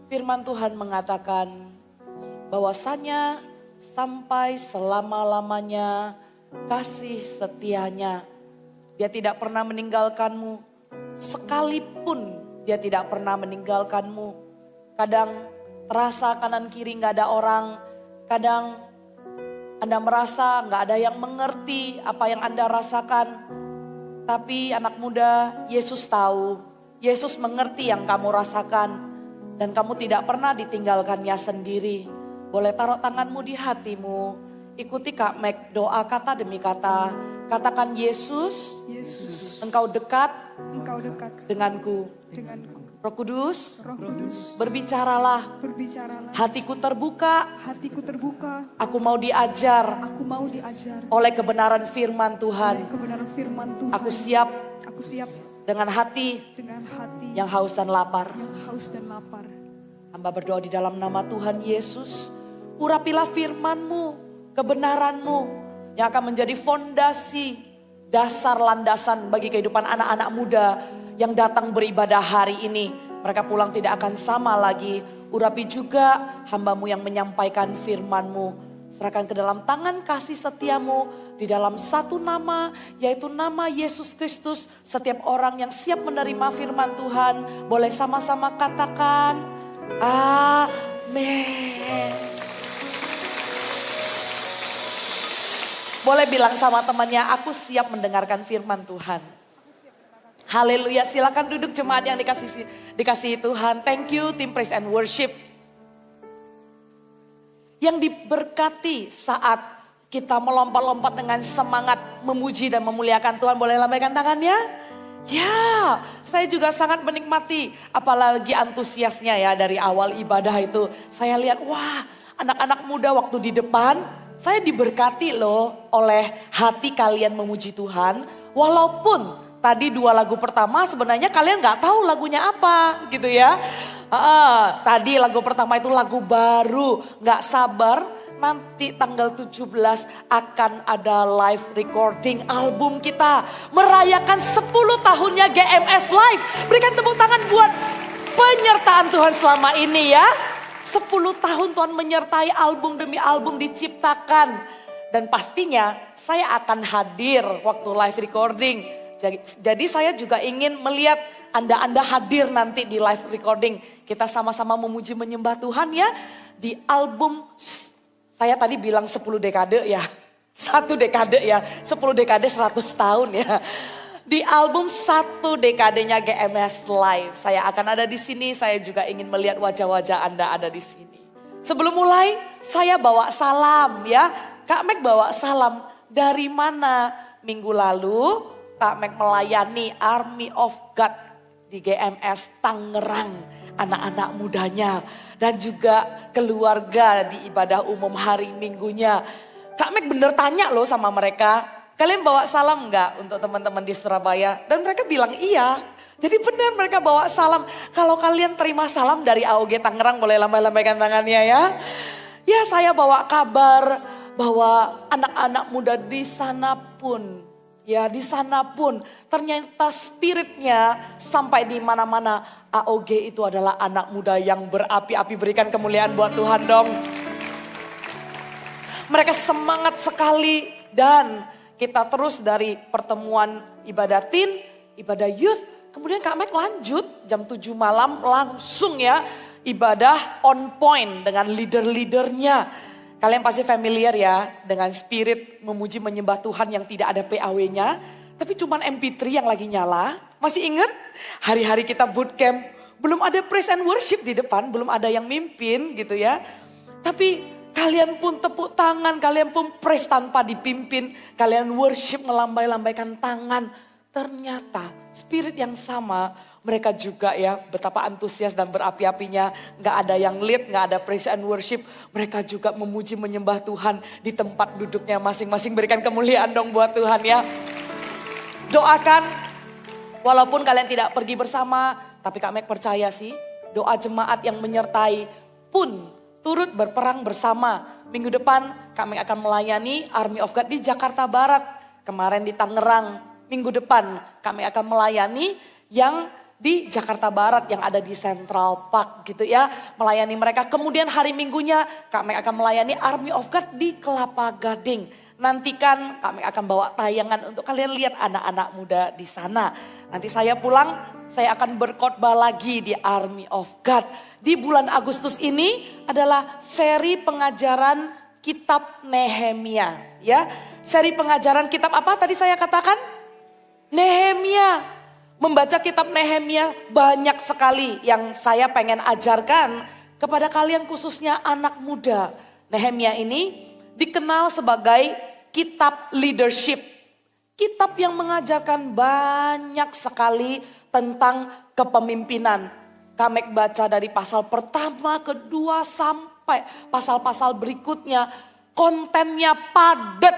Firman Tuhan mengatakan bahwasanya sampai selama-lamanya kasih setianya. Dia tidak pernah meninggalkanmu, sekalipun dia tidak pernah meninggalkanmu. Kadang terasa kanan kiri gak ada orang, kadang Anda merasa gak ada yang mengerti apa yang Anda rasakan. Tapi anak muda, Yesus tahu, Yesus mengerti yang kamu rasakan. Dan kamu tidak pernah ditinggalkannya sendiri. Boleh taruh tanganmu di hatimu, ikuti Kak Meg doa kata demi kata. Katakan Yesus, Engkau dekat, denganku. Roh Kudus, berbicaralah. Hatiku terbuka. Aku mau diajar. Oleh kebenaran firman Tuhan. Aku siap. Dengan hati yang haus dan lapar. Hamba berdoa di dalam nama Tuhan Yesus. Urapilah firman-Mu, kebenaran-Mu yang akan menjadi fondasi, dasar landasan bagi kehidupan anak-anak muda yang datang beribadah hari ini. Mereka pulang tidak akan sama lagi. Urapi juga hamba-Mu yang menyampaikan firman-Mu. Serahkan ke dalam tangan kasih setiamu di dalam satu nama, yaitu nama Yesus Kristus. Setiap orang yang siap menerima firman Tuhan boleh sama-sama katakan amin. Boleh bilang sama temannya, aku siap mendengarkan firman Tuhan. Haleluya, silakan duduk jemaat yang dikasihi Tuhan. Thank you tim praise and worship. Yang diberkati saat kita melompat-lompat dengan semangat memuji dan memuliakan Tuhan. Boleh lambaikan tangannya? Ya, saya juga sangat menikmati, apalagi antusiasnya ya dari awal ibadah itu. Saya lihat, wah, anak-anak muda waktu di depan, saya diberkati loh oleh hati kalian memuji Tuhan. Walaupun tadi 2 lagu pertama sebenarnya kalian gak tahu lagunya apa gitu ya. Tadi lagu pertama itu lagu baru, gak sabar. Nanti tanggal 17 akan ada live recording album kita. Merayakan 10 tahunnya GMS Live. Berikan tepuk tangan buat penyertaan Tuhan selama ini ya. 10 tahun Tuhan menyertai album demi album diciptakan. Dan pastinya saya akan hadir waktu live recording. Jadi saya juga ingin melihat Anda hadir nanti di live recording. Kita sama-sama memuji menyembah Tuhan ya. Di album, saya tadi bilang 10 dekade ya. 1 dekade ya, 10 dekade 100 tahun ya. Di album 1 dekadenya GMS Live, saya akan ada di sini. Saya juga ingin melihat wajah-wajah Anda ada di sini. Sebelum mulai, saya bawa salam ya. Kak Meg bawa salam. Dari mana? Minggu lalu, Kak Meg melayani Army of God di GMS Tangerang. Anak-anak mudanya dan juga keluarga di ibadah umum hari Minggunya. Kak Meg bener tanya loh sama mereka. Kalian bawa salam enggak untuk teman-teman di Surabaya? Dan mereka bilang iya. Jadi benar mereka bawa salam. Kalau kalian terima salam dari AOG Tangerang boleh lambai-lambaikan tangannya ya. Ya saya bawa kabar bahwa anak-anak muda di sana pun. Ya di sana pun ternyata spiritnya sampai di mana-mana. AOG itu adalah anak muda yang berapi-api. Berikan kemuliaan buat Tuhan dong. Mereka semangat sekali dan kita terus dari pertemuan ibadah teen, ibadah youth. Kemudian Kak Meg lanjut jam 7 malam langsung ya ibadah on point dengan leader-leadernya. Kalian pasti familiar ya dengan spirit memuji menyembah Tuhan yang tidak ada PAW-nya. Tapi cuman MP3 yang lagi nyala. Masih ingat hari-hari kita bootcamp belum ada praise and worship di depan. Belum ada yang mimpin gitu ya. Tapi kalian pun tepuk tangan, kalian pun praise tanpa dipimpin. Kalian worship melambai-lambaikan tangan. Ternyata spirit yang sama mereka juga ya betapa antusias dan berapi-apinya. Gak ada yang lead, gak ada praise and worship. Mereka juga memuji menyembah Tuhan di tempat duduknya masing-masing. Berikan kemuliaan dong buat Tuhan ya. Doakan walaupun kalian tidak pergi bersama. Tapi Kak Meg percaya sih doa jemaat yang menyertai pun turut berperang bersama. Minggu depan kami akan melayani Army of God di Jakarta Barat. Kemarin di Tangerang. Minggu depan kami akan melayani yang di Jakarta Barat yang ada di Central Park gitu ya. Melayani mereka. Kemudian hari Minggunya kami akan melayani Army of God di Kelapa Gading. Nantikan kami akan bawa tayangan untuk kalian lihat anak-anak muda di sana. Nanti saya pulang, saya akan berkhotbah lagi di Army of God. Di bulan Agustus ini adalah seri pengajaran kitab Nehemia. Ya, seri pengajaran kitab apa tadi saya katakan? Nehemia. Membaca kitab Nehemia banyak sekali yang saya pengen ajarkan kepada kalian khususnya anak muda. Nehemia ini dikenal sebagai kitab leadership. Kitab yang mengajarkan banyak sekali tentang kepemimpinan. Kami baca dari pasal pertama, kedua sampai pasal-pasal berikutnya. Kontennya padat.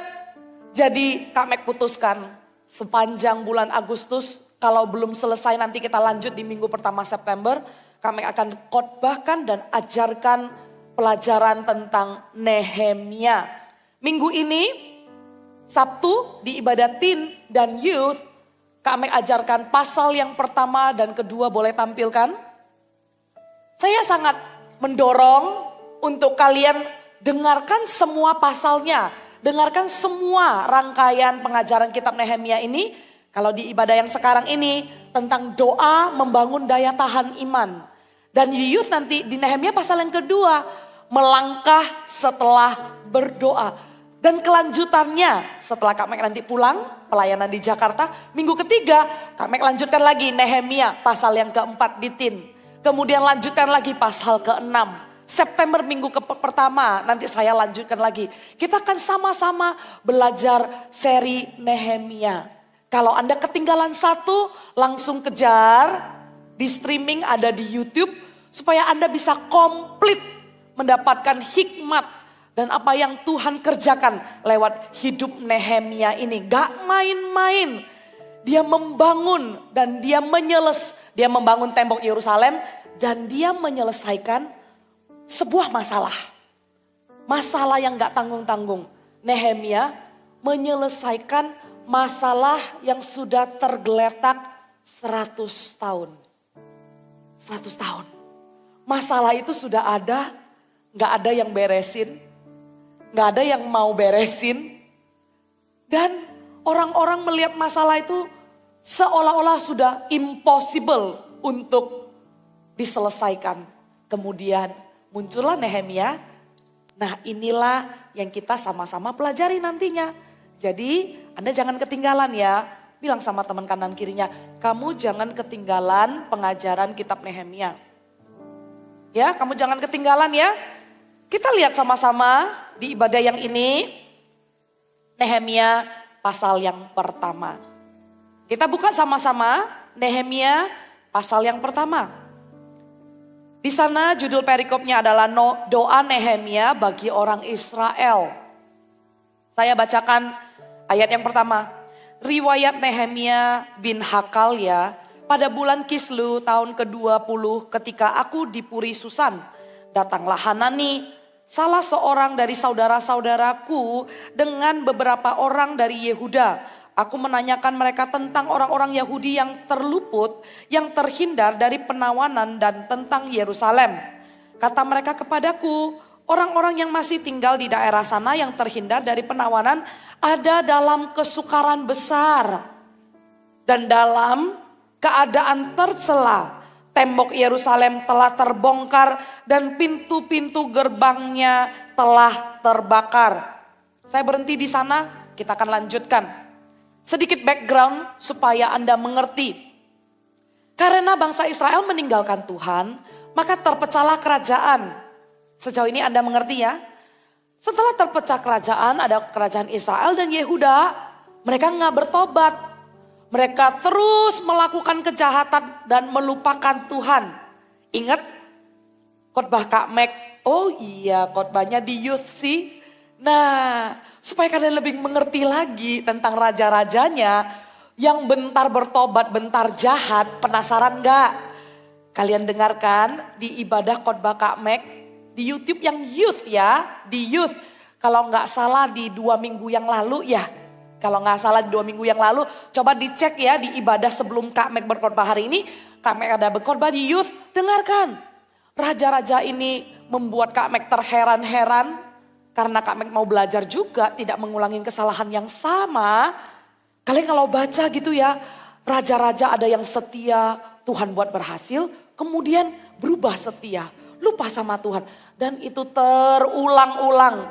Jadi kami putuskan sepanjang bulan Agustus, kalau belum selesai nanti kita lanjut di minggu pertama September. Kami akan khotbahkan dan ajarkan pelajaran tentang Nehemia. Minggu ini, Sabtu di ibadah teen dan youth, kami ajarkan pasal yang pertama dan kedua, boleh tampilkan. Saya sangat mendorong untuk kalian dengarkan semua pasalnya. Dengarkan semua rangkaian pengajaran kitab Nehemia ini. Kalau di ibadah yang sekarang ini tentang doa membangun daya tahan iman. Dan di youth nanti di Nehemia pasal yang kedua, melangkah setelah berdoa. Dan kelanjutannya setelah kami nanti pulang pelayanan di Jakarta, minggu ketiga kami lanjutkan lagi Nehemia pasal yang keempat di Tin. Kemudian lanjutkan lagi pasal ke-6. September minggu pertama nanti saya lanjutkan lagi. Kita akan sama-sama belajar seri Nehemia. Kalau Anda ketinggalan satu, langsung kejar. Di streaming ada di YouTube. Supaya Anda bisa komplit mendapatkan hikmat. Dan apa yang Tuhan kerjakan lewat hidup Nehemia ini. Gak main-main. Dia membangun dan dia dia membangun tembok Yerusalem. Dan dia menyelesaikan sebuah masalah. Masalah yang gak tanggung-tanggung. Nehemia menyelesaikan masalah yang sudah tergeletak 100 tahun. 100 tahun. Masalah itu sudah ada, gak ada yang beresin. Gak ada yang mau beresin. Dan orang-orang melihat masalah itu seolah-olah sudah impossible untuk diselesaikan. Kemudian muncullah Nehemia. Nah inilah yang kita sama-sama pelajari nantinya. Jadi Anda jangan ketinggalan ya. Bilang sama teman kanan kirinya, kamu jangan ketinggalan pengajaran kitab Nehemia. Ya, kamu jangan ketinggalan ya. Kita lihat sama-sama di ibadah yang ini. Nehemia pasal yang pertama. Kita buka sama-sama Nehemia pasal yang pertama. Di sana judul perikopnya adalah doa Nehemia bagi orang Israel. Saya bacakan ayat yang pertama. Riwayat Nehemia bin Hakalya pada bulan Kislu tahun ke-20 ketika aku di Puri Susan. Datanglah Hanani, salah seorang dari saudara-saudaraku dengan beberapa orang dari Yehuda. Aku menanyakan mereka tentang orang-orang Yahudi yang terluput, yang terhindar dari penawanan dan tentang Yerusalem. Kata mereka kepadaku, orang-orang yang masih tinggal di daerah sana yang terhindar dari penawanan ada dalam kesukaran besar. Dan dalam keadaan tercela, tembok Yerusalem telah terbongkar dan pintu-pintu gerbangnya telah terbakar. Saya berhenti di sana, kita akan lanjutkan. Sedikit background supaya Anda mengerti. Karena bangsa Israel meninggalkan Tuhan, maka terpecahlah kerajaan. Sejauh ini Anda mengerti ya? Setelah terpecah kerajaan, ada kerajaan Israel dan Yehuda. Mereka nggak bertobat. Mereka terus melakukan kejahatan dan melupakan Tuhan. Ingat khotbah Kak Mek? Oh iya, khotbahnya di youth sih. Nah, supaya kalian lebih mengerti lagi tentang raja-rajanya yang bentar bertobat, bentar jahat. Penasaran nggak? Kalian dengarkan di ibadah khotbah Kak Mek. Di YouTube yang youth ya, di youth. Kalau nggak salah di 2 minggu yang lalu ya. Kalau nggak salah di 2 minggu yang lalu, coba dicek ya di ibadah sebelum Kak Mek berkhotbah hari ini. Kak Mek ada berkhotbah di youth, dengarkan. Raja-raja ini membuat Kak Mek terheran-heran. Karena Kak Mek mau belajar juga, tidak mengulangi kesalahan yang sama. Kalian kalau baca gitu ya, raja-raja ada yang setia, Tuhan buat berhasil, kemudian berubah setia, lupa sama Tuhan. Dan itu terulang-ulang.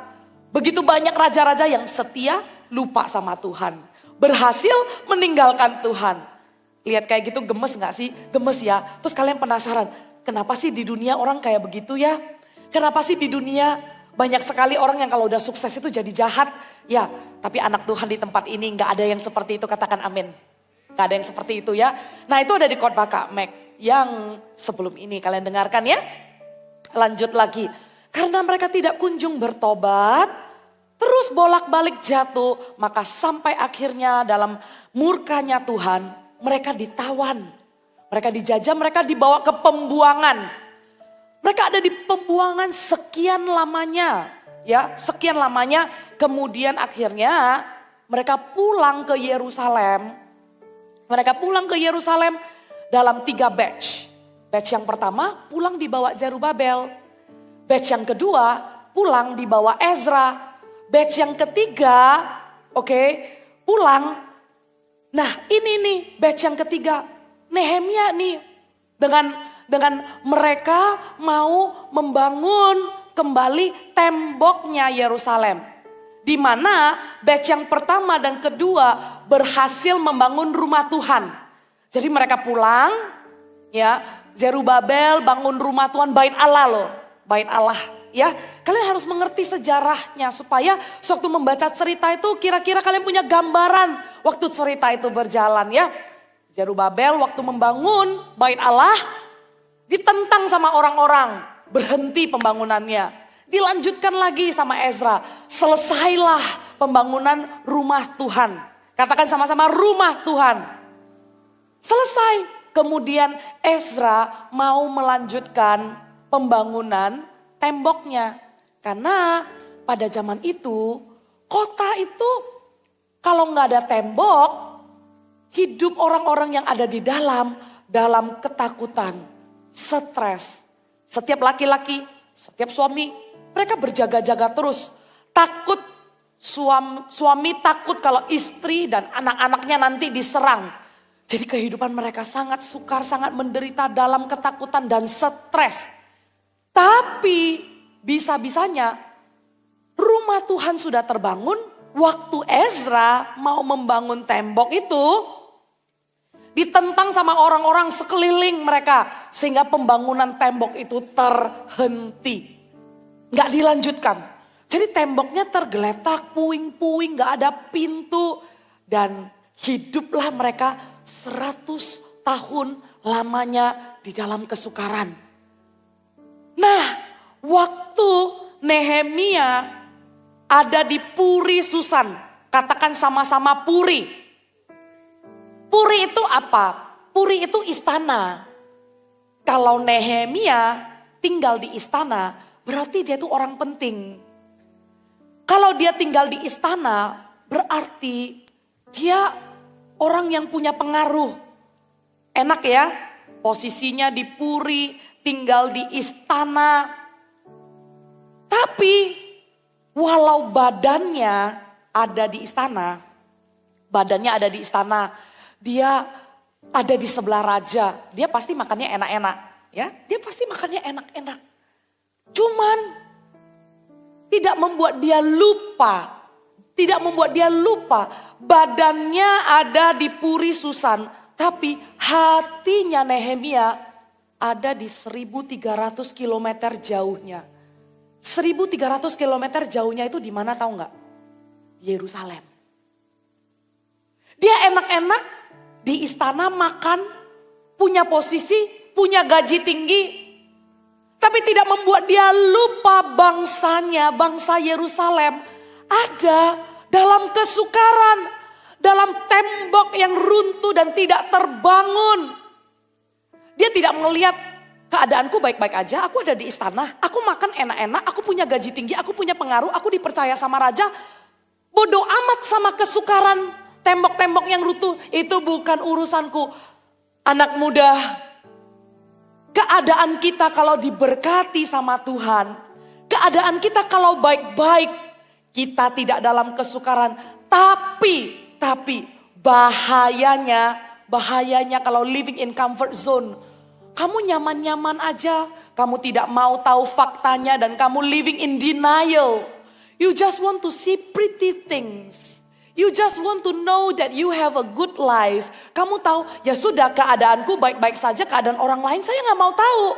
Begitu banyak raja-raja yang setia, lupa sama Tuhan. Berhasil meninggalkan Tuhan. Lihat kayak gitu gemes gak sih? Gemes ya. Terus kalian penasaran, kenapa sih di dunia orang kayak begitu ya? Kenapa sih di dunia banyak sekali orang yang kalau udah sukses itu jadi jahat? Ya, tapi anak Tuhan di tempat ini gak ada yang seperti itu, katakan amin. Gak ada yang seperti itu ya. Nah itu ada di khotbah Kak Mek yang sebelum ini kalian dengarkan ya. Lanjut lagi. Karena mereka tidak kunjung bertobat, terus bolak-balik jatuh, maka sampai akhirnya dalam murkanya Tuhan, mereka ditawan. Mereka dijajah, mereka dibawa ke pembuangan. Mereka ada di pembuangan sekian lamanya. Ya, sekian lamanya, kemudian akhirnya mereka pulang ke Yerusalem. Mereka pulang ke Yerusalem dalam 3 batch. Batch yang pertama pulang dibawa Zerubabel. Batch yang kedua pulang dibawa Ezra. Batch yang ketiga pulang. Nah ini nih batch yang ketiga Nehemia nih. Dengan mereka mau membangun kembali temboknya Yerusalem. Di mana batch yang pertama dan kedua berhasil membangun rumah Tuhan. Jadi mereka pulang ya, Zerubabel bangun rumah Tuhan, bait Allah loh. Bait Allah ya. Kalian harus mengerti sejarahnya supaya sewaktu membaca cerita itu kira-kira kalian punya gambaran waktu cerita itu berjalan ya. Zerubabel waktu membangun bait Allah ditentang sama orang-orang, berhenti pembangunannya. Dilanjutkan lagi sama Ezra, selesailah pembangunan rumah Tuhan. Katakan sama-sama rumah Tuhan. Selesai. Kemudian Ezra mau melanjutkan pembangunan temboknya. Karena pada zaman itu kota itu kalau nggak ada tembok, hidup orang-orang yang ada di dalam ketakutan, stres. Setiap laki-laki, setiap suami, mereka berjaga-jaga terus. Takut suami takut kalau istri dan anak-anaknya nanti diserang. Jadi kehidupan mereka sangat sukar, sangat menderita dalam ketakutan dan stres. Tapi bisa-bisanya rumah Tuhan sudah terbangun. Waktu Ezra mau membangun tembok itu ditentang sama orang-orang sekeliling mereka. Sehingga pembangunan tembok itu terhenti. Gak dilanjutkan. Jadi temboknya tergeletak, puing-puing, gak ada pintu. Dan hiduplah mereka 100 tahun lamanya di dalam kesukaran. Nah, waktu Nehemia ada di Puri Susan, katakan sama-sama Puri. Puri itu apa? Puri itu istana. Kalau Nehemia tinggal di istana, berarti dia itu orang penting. Kalau dia tinggal di istana, berarti dia orang yang punya pengaruh. Enak ya, posisinya di Puri, tinggal di istana. Tapi walau badannya ada di istana, dia ada di sebelah raja, dia pasti makannya enak-enak. Ya, dia pasti makannya enak-enak. Cuman tidak membuat dia lupa. Badannya ada di Puri Susan, tapi hatinya Nehemia ada di 1.300 kilometer jauhnya. 1.300 kilometer jauhnya itu di mana tahu nggak? Yerusalem. Dia enak-enak di istana makan, punya posisi, punya gaji tinggi, tapi tidak membuat dia lupa bangsanya, bangsa Yerusalem ada dalam kesukaran, dalam tembok yang runtuh dan tidak terbangun. Dia tidak melihat keadaanku baik-baik aja, aku ada di istana, aku makan enak-enak, aku punya gaji tinggi, aku punya pengaruh, aku dipercaya sama raja. Bodoh amat sama kesukaran, tembok-tembok yang runtuh, itu bukan urusanku. Anak muda, keadaan kita kalau diberkati sama Tuhan, keadaan kita kalau baik-baik, kita tidak dalam kesukaran. Tapi bahayanya kalau living in comfort zone. Kamu nyaman-nyaman aja, kamu tidak mau tahu faktanya dan kamu living in denial. You just want to see pretty things. You just want to know that you have a good life. Kamu tahu, ya sudah keadaanku baik-baik saja, keadaan orang lain saya gak mau tahu.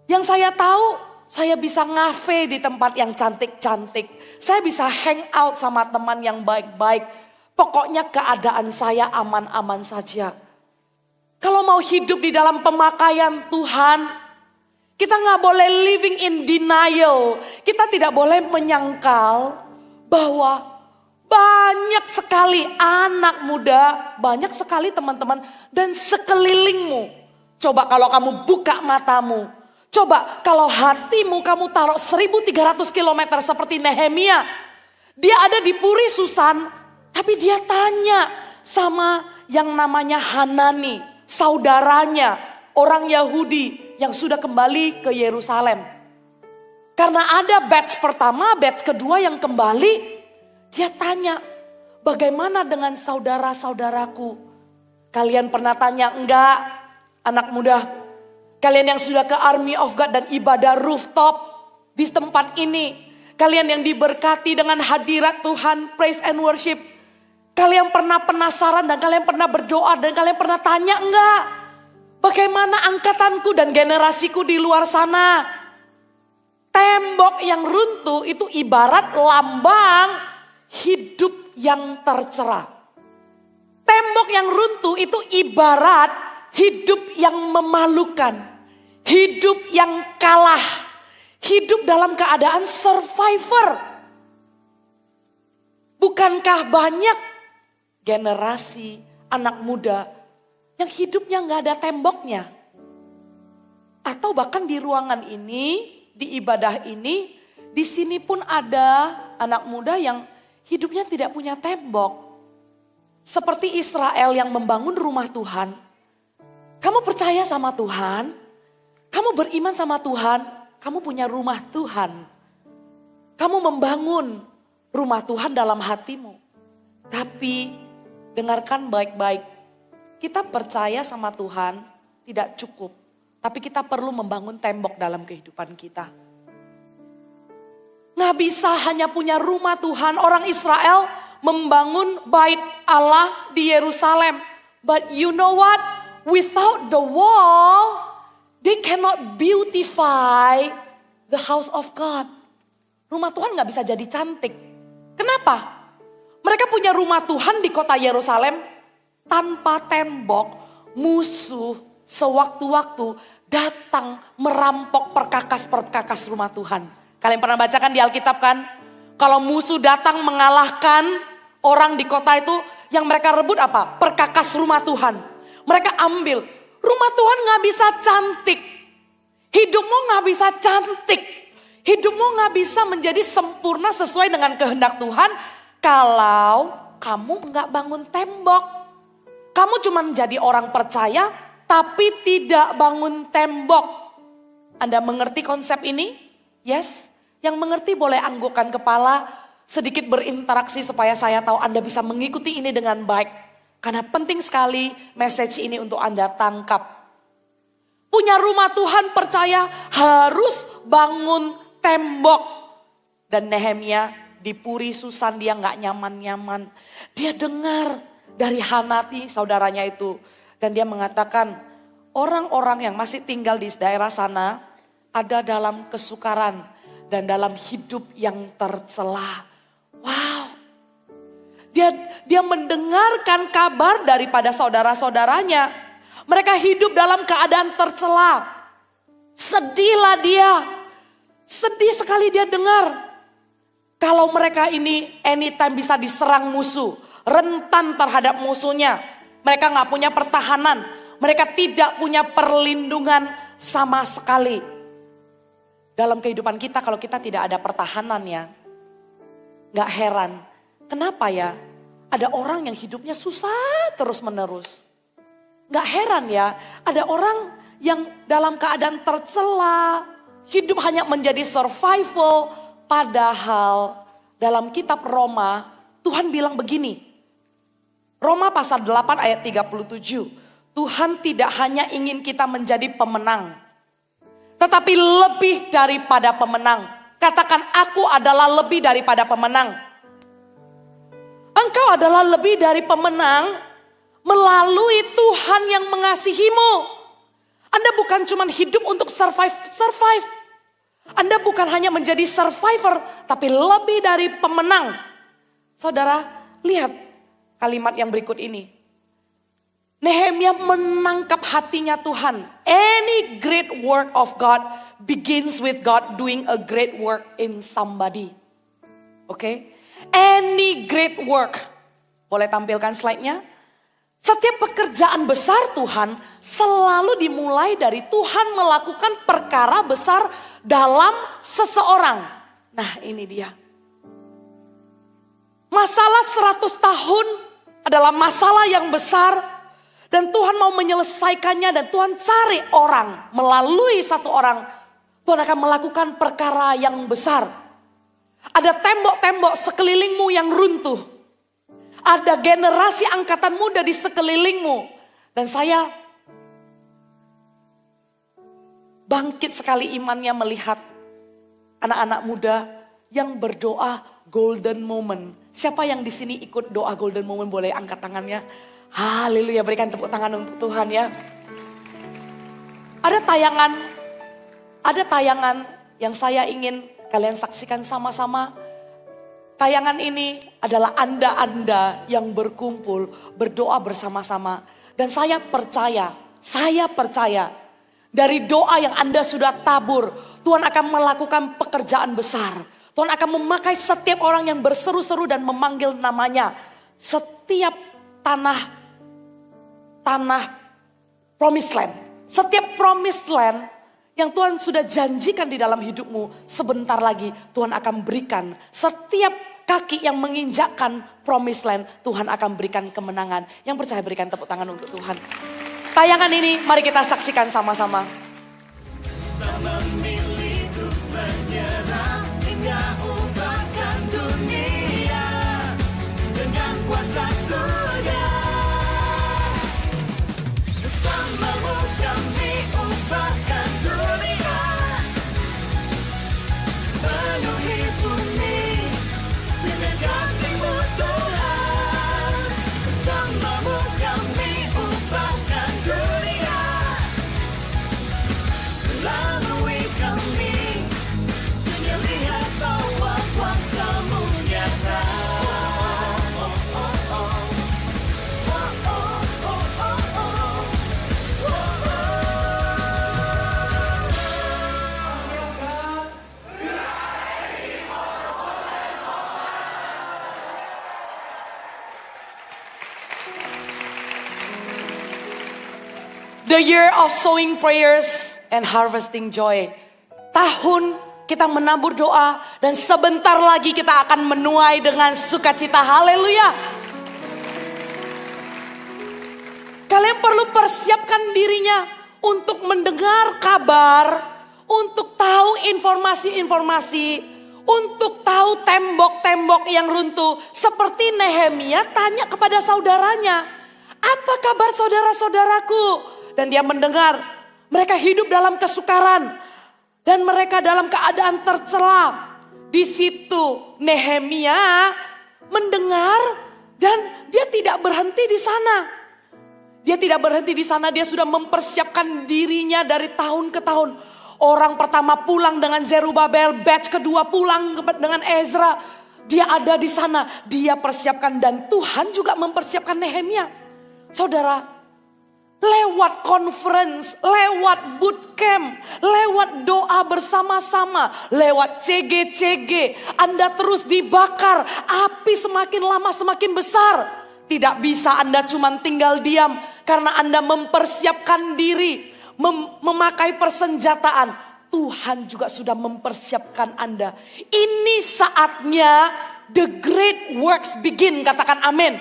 Yang saya tahu, saya bisa ngafe di tempat yang cantik-cantik. Saya bisa hang out sama teman yang baik-baik. Pokoknya keadaan saya aman-aman saja. Kalau mau hidup di dalam pemakaian Tuhan, kita gak boleh living in denial. Kita tidak boleh menyangkal bahwa banyak sekali anak muda, banyak sekali teman-teman dan sekelilingmu. Coba kalau kamu buka matamu, coba kalau hatimu kamu taruh 1300 km seperti Nehemia. Dia ada di Puri Susan, tapi dia tanya sama yang namanya Hanani, saudaranya, orang Yahudi yang sudah kembali ke Yerusalem. Karena ada batch pertama, batch kedua yang kembali. Dia tanya, bagaimana dengan saudara-saudaraku? Kalian pernah tanya? Enggak, anak muda. Kalian yang sudah ke Army of God dan ibadah rooftop di tempat ini. Kalian yang diberkati dengan hadirat Tuhan, praise and worship. Kalian pernah penasaran dan kalian pernah berdoa dan kalian pernah tanya enggak? Bagaimana angkatanku dan generasiku di luar sana? Tembok yang runtuh itu ibarat lambang hidup yang tercera. Tembok yang runtuh itu ibarat hidup yang memalukan. Hidup yang kalah. Hidup dalam keadaan survivor. Bukankah banyak generasi anak muda yang hidupnya gak ada temboknya? Atau bahkan di ruangan ini, di ibadah ini, di sini pun ada anak muda yang hidupnya tidak punya tembok. Seperti Israel yang membangun rumah Tuhan. Kamu percaya sama Tuhan? Kamu beriman sama Tuhan? Kamu punya rumah Tuhan. Kamu membangun rumah Tuhan dalam hatimu. Tapi dengarkan baik-baik. Kita percaya sama Tuhan tidak cukup. Tapi kita perlu membangun tembok dalam kehidupan kita. Nggak bisa hanya punya rumah Tuhan. Orang Israel membangun bait Allah di Yerusalem. But you know what? Without the wall, they cannot beautify the house of God. Rumah Tuhan nggak bisa jadi cantik. Kenapa? Mereka punya rumah Tuhan di kota Yerusalem tanpa tembok. Musuh sewaktu-waktu datang merampok perkakas-perkakas rumah Tuhan. Kalian pernah bacakan di Alkitab kan? Kalau musuh datang mengalahkan orang di kota itu, yang mereka rebut apa? Perkakas rumah Tuhan. Mereka ambil. Rumah Tuhan gak bisa cantik. Hidupmu gak bisa cantik. Hidupmu gak bisa menjadi sempurna sesuai dengan kehendak Tuhan. Kalau kamu gak bangun tembok. Kamu cuma menjadi orang percaya, tapi tidak bangun tembok. Anda mengerti konsep ini? Yes. Yang mengerti boleh anggukkan kepala, sedikit berinteraksi supaya saya tahu Anda bisa mengikuti ini dengan baik. Karena penting sekali message ini untuk Anda tangkap. Punya rumah Tuhan percaya harus bangun tembok. Dan Nehemia di Puri Susan dia gak nyaman-nyaman. Dia dengar dari Hanati saudaranya itu. Dan dia mengatakan orang-orang yang masih tinggal di daerah sana ada dalam kesukaran. Dan dalam hidup yang tercela. Wow. Dia mendengarkan kabar daripada saudara-saudaranya. Mereka hidup dalam keadaan tercela. Sedihlah dia. Sedih sekali dia dengar. Kalau mereka ini anytime bisa diserang musuh. Rentan terhadap musuhnya. Mereka gak punya pertahanan. Mereka tidak punya perlindungan sama sekali. Dalam kehidupan kita kalau kita tidak ada pertahanan ya, gak heran. Kenapa ya? Ada orang yang hidupnya susah terus menerus. Gak heran ya, ada orang yang dalam keadaan tercela, hidup hanya menjadi survival. Padahal dalam kitab Roma, Tuhan bilang begini. Roma pasal 8 ayat 37. Tuhan tidak hanya ingin kita menjadi pemenang, tetapi lebih daripada pemenang. Katakan, aku adalah lebih daripada pemenang. Engkau adalah lebih dari pemenang melalui Tuhan yang mengasihimu. Anda bukan cuma hidup untuk survive. Anda bukan hanya menjadi survivor, tapi lebih dari pemenang. Saudara, lihat kalimat yang berikut ini. Nehemia menangkap hatinya Tuhan. Any great work of God begins with God doing a great work in somebody. Oke? Any great work. Boleh tampilkan slide-nya? Setiap pekerjaan besar Tuhan selalu dimulai dari Tuhan melakukan perkara besar dalam seseorang. Nah, ini dia. Masalah 100 tahun adalah masalah yang besar. Dan Tuhan mau menyelesaikannya dan Tuhan cari orang. Melalui satu orang, Tuhan akan melakukan perkara yang besar. Ada tembok-tembok sekelilingmu yang runtuh. Ada generasi angkatan muda di sekelilingmu. Dan saya bangkit sekali imannya melihat anak-anak muda yang berdoa golden moment. Siapa yang di sini ikut doa golden moment boleh angkat tangannya. Haleluya, berikan tepuk tangan untuk Tuhan ya. Ada tayangan yang saya ingin kalian saksikan sama-sama. Tayangan ini adalah Anda yang berkumpul, berdoa bersama-sama. Dan saya percaya dari doa yang Anda sudah tabur, Tuhan akan melakukan pekerjaan besar. Tuhan akan memakai setiap orang yang berseru-seru dan memanggil namanya. Setiap tanah promised land. Setiap promised land yang Tuhan sudah janjikan di dalam hidupmu, sebentar lagi Tuhan akan berikan. Setiap kaki yang menginjakkan promised land, Tuhan akan berikan kemenangan. Yang percaya berikan tepuk tangan untuk Tuhan. Tayangan ini mari kita saksikan sama-sama. Tak memilih ku menyerah hingga ubahkan dunia dengan kuasa surga. Bersamamu kami ubahkan dunia, penuhi bumi dengan kasih-Mu Tuhan. Bersamamu kami ubahkan dunia, lalui kami hanya lihat bahwa kuasa-Mu nyata. Oh, oh, oh, oh. Oh, oh, oh, oh, oh. Oh, oh. The year of sowing prayers and harvesting joy. Tahun kita menabur doa dan sebentar lagi kita akan menuai dengan sukacita. Haleluya. Kalian perlu persiapkan dirinya untuk mendengar kabar, untuk tahu informasi-informasi, untuk tahu tembok-tembok yang runtuh. Seperti Nehemia tanya kepada saudaranya, apa kabar saudara-saudaraku? Dan dia mendengar mereka hidup dalam kesukaran dan mereka dalam keadaan tercela. Di situ Nehemia mendengar dan dia tidak berhenti di sana. Dia tidak berhenti di sana, dia sudah mempersiapkan dirinya dari tahun ke tahun. Orang pertama pulang dengan Zerubabel, batch kedua pulang dengan Ezra. Dia ada di sana, dia persiapkan dan Tuhan juga mempersiapkan Nehemia. Saudara, lewat conference, lewat bootcamp, lewat doa bersama-sama, lewat CG-CG, Anda terus dibakar, api semakin lama semakin besar. Tidak bisa Anda cuma tinggal diam, karena Anda mempersiapkan diri, memakai persenjataan. Tuhan juga sudah mempersiapkan Anda. Ini saatnya the great works begin, katakan amin.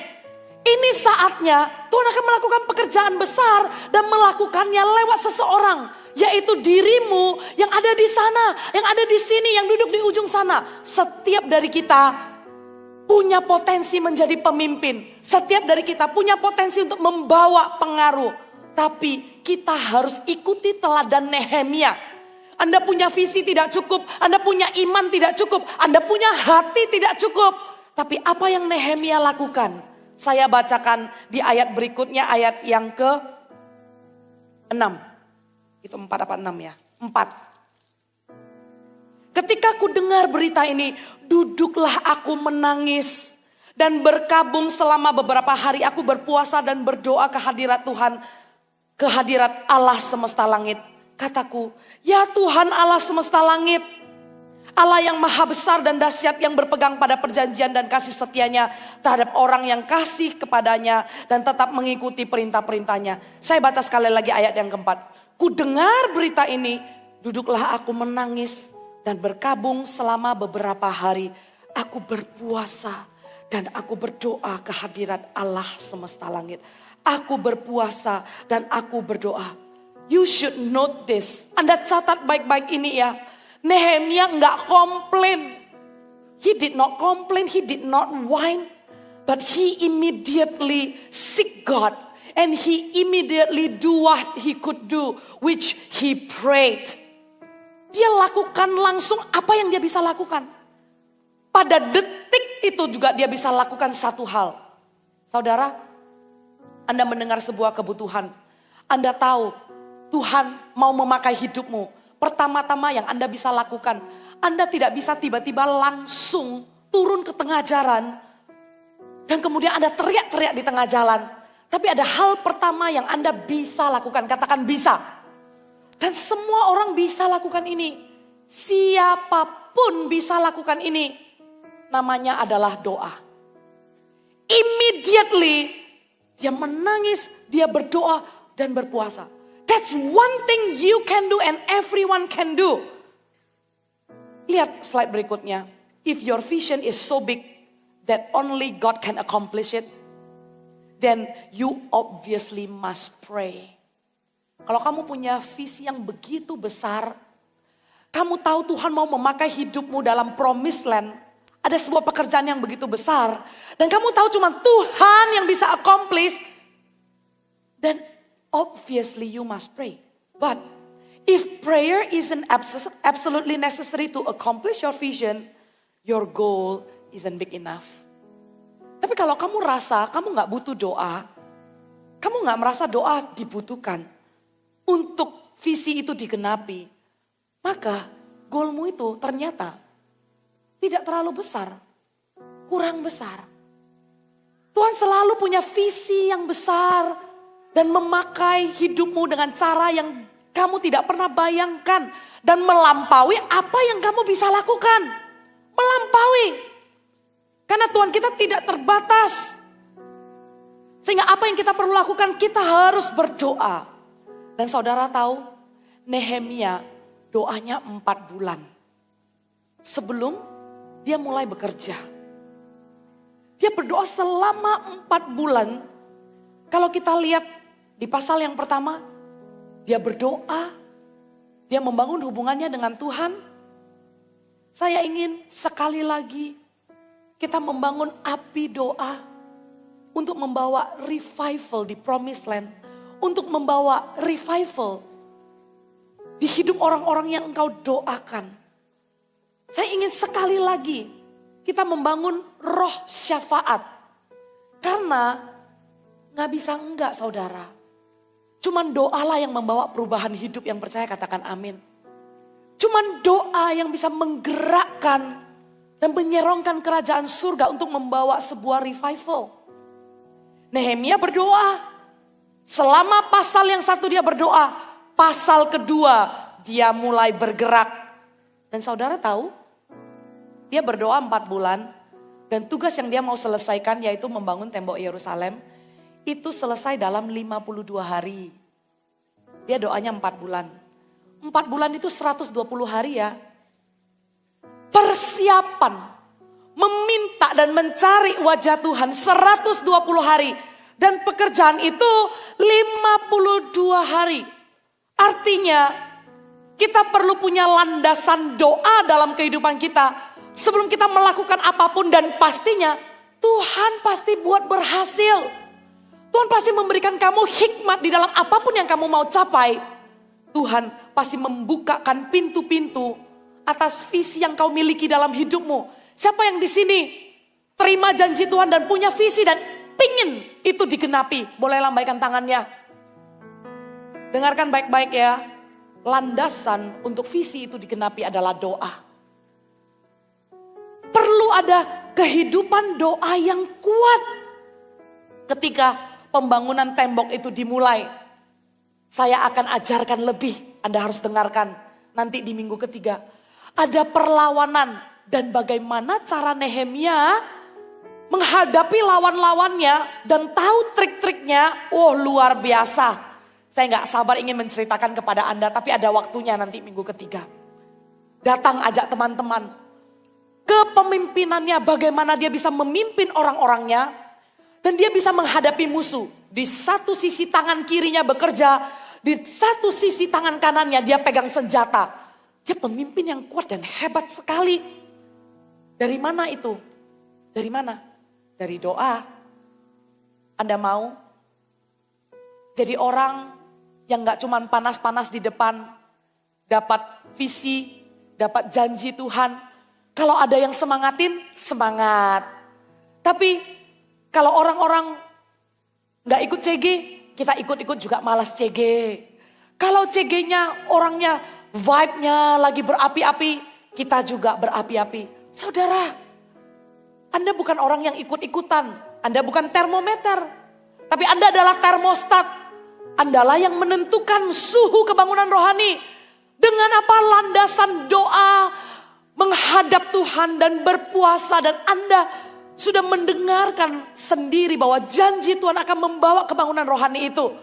Ini saatnya Tuhan akan melakukan pekerjaan besar dan melakukannya lewat seseorang. Yaitu dirimu yang ada di sana, yang ada di sini, yang duduk di ujung sana. Setiap dari kita punya potensi menjadi pemimpin. Setiap dari kita punya potensi untuk membawa pengaruh. Tapi kita harus ikuti teladan Nehemia. Anda punya visi tidak cukup, Anda punya iman tidak cukup, Anda punya hati tidak cukup. Tapi apa yang Nehemia lakukan? Saya bacakan di ayat berikutnya, ayat yang ke-6. Itu 4 apa 6 ya? 4. Ketika ku dengar berita ini, duduklah aku menangis. Dan berkabung selama beberapa hari aku berpuasa dan berdoa ke hadirat Tuhan. Ke hadirat Allah semesta langit. Kataku, ya Tuhan Allah semesta langit. Allah yang maha besar dan dahsyat yang berpegang pada perjanjian dan kasih setianya terhadap orang yang kasih kepadanya dan tetap mengikuti perintah-perintahnya. Saya baca sekali lagi ayat yang keempat. Ku dengar berita ini, duduklah aku menangis dan berkabung selama beberapa hari. Aku berpuasa dan aku berdoa ke hadirat Allah semesta langit. Aku berpuasa dan aku berdoa. You should note this. Anda catat baik-baik ini ya. Nehemia enggak komplain. He did not complain, he did not whine. But he immediately seek God. And he immediately do what he could do. Which he prayed. Dia lakukan langsung apa yang dia bisa lakukan. Pada detik itu juga dia bisa lakukan satu hal. Saudara, Anda mendengar sebuah kebutuhan. Anda tahu Tuhan mau memakai hidupmu. Pertama-tama yang Anda bisa lakukan, Anda tidak bisa tiba-tiba langsung turun ke tengah jalan. Dan kemudian Anda teriak-teriak di tengah jalan. Tapi ada hal pertama yang Anda bisa lakukan, katakan bisa. Dan semua orang bisa lakukan ini. Siapapun bisa lakukan ini. Namanya adalah doa. Immediately dia menangis, dia berdoa dan berpuasa. That's one thing you can do and everyone can do. Lihat slide berikutnya. If your vision is so big that only God can accomplish it, then you obviously must pray. Kalau kamu punya visi yang begitu besar, kamu tahu Tuhan mau memakai hidupmu dalam promised land, ada sebuah pekerjaan yang begitu besar, dan kamu tahu cuma Tuhan yang bisa accomplish, then obviously you must pray. But if prayer isn't absolutely necessary to accomplish your vision, your goal isn't big enough. Tapi kalau kamu rasa kamu gak butuh doa, kamu gak merasa doa dibutuhkan untuk visi itu digenapi, maka goalmu itu ternyata tidak terlalu besar, kurang besar. Tuhan selalu punya visi yang besar dan memakai hidupmu dengan cara yang kamu tidak pernah bayangkan. Dan melampaui apa yang kamu bisa lakukan. Melampaui. Karena Tuhan kita tidak terbatas. Sehingga apa yang kita perlu lakukan, kita harus berdoa. Dan saudara tahu, Nehemia doanya 4 bulan. Sebelum dia mulai bekerja. Dia berdoa selama 4 bulan. Kalau kita lihat di pasal yang pertama, dia berdoa, dia membangun hubungannya dengan Tuhan. Saya ingin sekali lagi kita membangun api doa untuk membawa revival di Promised Land. Untuk membawa revival di hidup orang-orang yang engkau doakan. Saya ingin sekali lagi kita membangun roh syafaat. Karena gak bisa enggak saudara. Cuman doalah yang membawa perubahan hidup, yang percaya katakan amin. Cuman doa yang bisa menggerakkan dan menyerongkan kerajaan surga untuk membawa sebuah revival. Nehemia berdoa. Selama pasal yang satu dia berdoa. Pasal kedua dia mulai bergerak. Dan saudara tahu, dia berdoa 4 bulan. Dan tugas yang dia mau selesaikan yaitu membangun tembok Yerusalem. Itu selesai dalam 52 hari. Dia doanya 4 bulan. 4 bulan itu 120 hari ya. Persiapan meminta dan mencari wajah Tuhan 120 hari. Dan pekerjaan itu 52 hari. Artinya kita perlu punya landasan doa dalam kehidupan kita. Sebelum kita melakukan apapun dan pastinya Tuhan pasti buat berhasil. Tuhan pasti memberikan kamu hikmat di dalam apapun yang kamu mau capai. Tuhan pasti membukakan pintu-pintu atas visi yang kau miliki dalam hidupmu. Siapa yang di sini terima janji Tuhan dan punya visi dan pingin itu digenapi, boleh lambaikan tangannya. Dengarkan baik-baik ya. Landasan untuk visi itu digenapi adalah doa. Perlu ada kehidupan doa yang kuat. Ketika pembangunan tembok itu dimulai, saya akan ajarkan lebih. Anda harus dengarkan nanti di minggu ketiga. Ada perlawanan dan bagaimana cara Nehemia menghadapi lawan-lawannya dan tahu trik-triknya. Oh, luar biasa. Saya gak sabar ingin menceritakan kepada Anda, tapi ada waktunya nanti minggu ketiga. Datang ajak teman-teman. Kepemimpinannya, bagaimana dia bisa memimpin orang-orangnya. Dan dia bisa menghadapi musuh. Di satu sisi tangan kirinya bekerja, di satu sisi tangan kanannya dia pegang senjata. Dia pemimpin yang kuat dan hebat sekali. Dari mana itu? Dari mana? Dari doa. Anda mau jadi orang yang gak cuman panas-panas di depan, dapat visi, dapat janji Tuhan. Kalau ada yang semangatin, semangat. Tapi kalau orang-orang gak ikut CG, kita ikut-ikut juga malas CG. Kalau CG-nya orangnya vibe-nya lagi berapi-api, kita juga berapi-api. Saudara, Anda bukan orang yang ikut-ikutan. Anda bukan termometer. Tapi Anda adalah termostat. Andalah yang menentukan suhu kebangunan rohani. Dengan apa? Landasan doa, menghadap Tuhan dan berpuasa. Dan Anda sudah mendengarkan sendiri bahwa janji Tuhan akan membawa kebangunan rohani itu.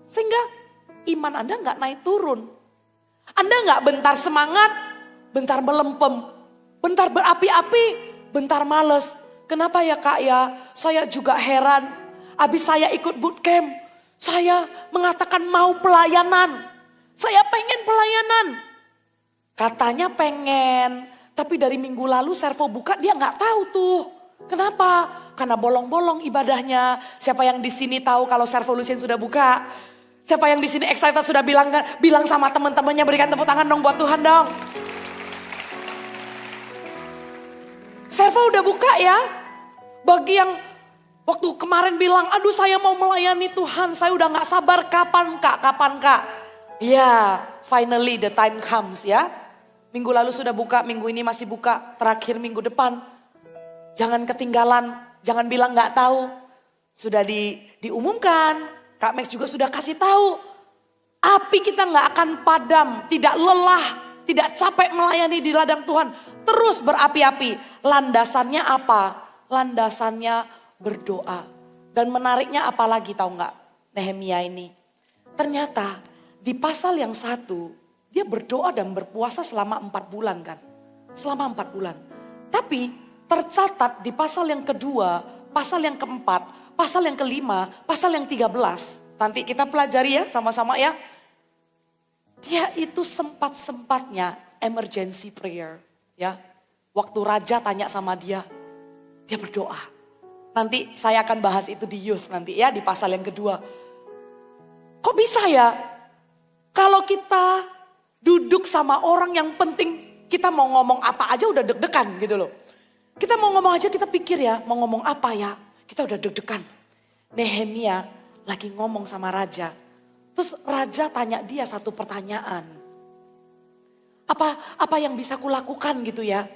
Sehingga iman Anda gak naik turun. Anda gak bentar semangat, bentar melempem. Bentar berapi-api, bentar males. Kenapa ya Kak ya? Saya juga heran. Habis saya ikut bootcamp, saya mengatakan mau pelayanan. Saya pengen pelayanan. Katanya pengen, tapi dari minggu lalu Servo buka dia nggak tahu tuh. Kenapa? Karena bolong-bolong ibadahnya. Siapa yang di sini tahu kalau Servolution sudah buka? Siapa yang di sini excited sudah bilang sama teman-temannya, berikan tepuk tangan dong buat Tuhan dong. Servo udah buka ya. Bagi yang waktu kemarin bilang, aduh saya mau melayani Tuhan, saya udah gak sabar, kapan kak? Ya, finally the time comes ya. Minggu lalu sudah buka, minggu ini masih buka, terakhir minggu depan. Jangan ketinggalan, jangan bilang gak tahu. Sudah diumumkan, Kak Max juga sudah kasih tahu. Api kita gak akan padam, tidak lelah, tidak capek melayani di ladang Tuhan. Terus berapi-api. Landasannya apa? Landasannya berdoa. Dan menariknya apalagi tahu nggak Nehemia ini. Ternyata di pasal yang 1 dia berdoa dan berpuasa selama 4 bulan kan. Selama 4 bulan. Tapi tercatat di pasal yang kedua, pasal yang keempat, pasal yang kelima, pasal yang 13. Nanti kita pelajari ya sama-sama ya. Dia itu sempat-sempatnya emergency prayer ya. Waktu raja tanya sama dia berdoa. Nanti saya akan bahas itu di youth nanti ya, di pasal yang kedua. Kok bisa ya? Kalau kita duduk sama orang yang penting, kita mau ngomong apa aja udah deg-degan gitu loh. Kita mau ngomong aja kita pikir ya, mau ngomong apa ya, kita udah deg-degan. Nehemia lagi ngomong sama raja. Terus raja tanya dia satu pertanyaan. Apa yang bisa kulakukan gitu ya?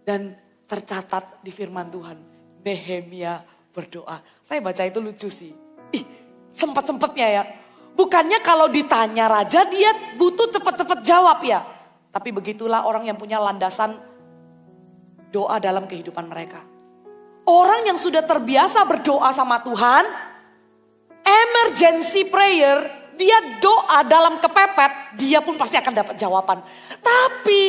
Dan tercatat di firman Tuhan, Nehemia berdoa. Saya baca itu lucu sih. Sempat-sempatnya ya. Bukannya kalau ditanya raja dia butuh cepat-cepat jawab ya. Tapi begitulah orang yang punya landasan doa dalam kehidupan mereka. Orang yang sudah terbiasa berdoa sama Tuhan, emergency prayer, dia doa dalam kepepet, dia pun pasti akan dapat jawaban. Tapi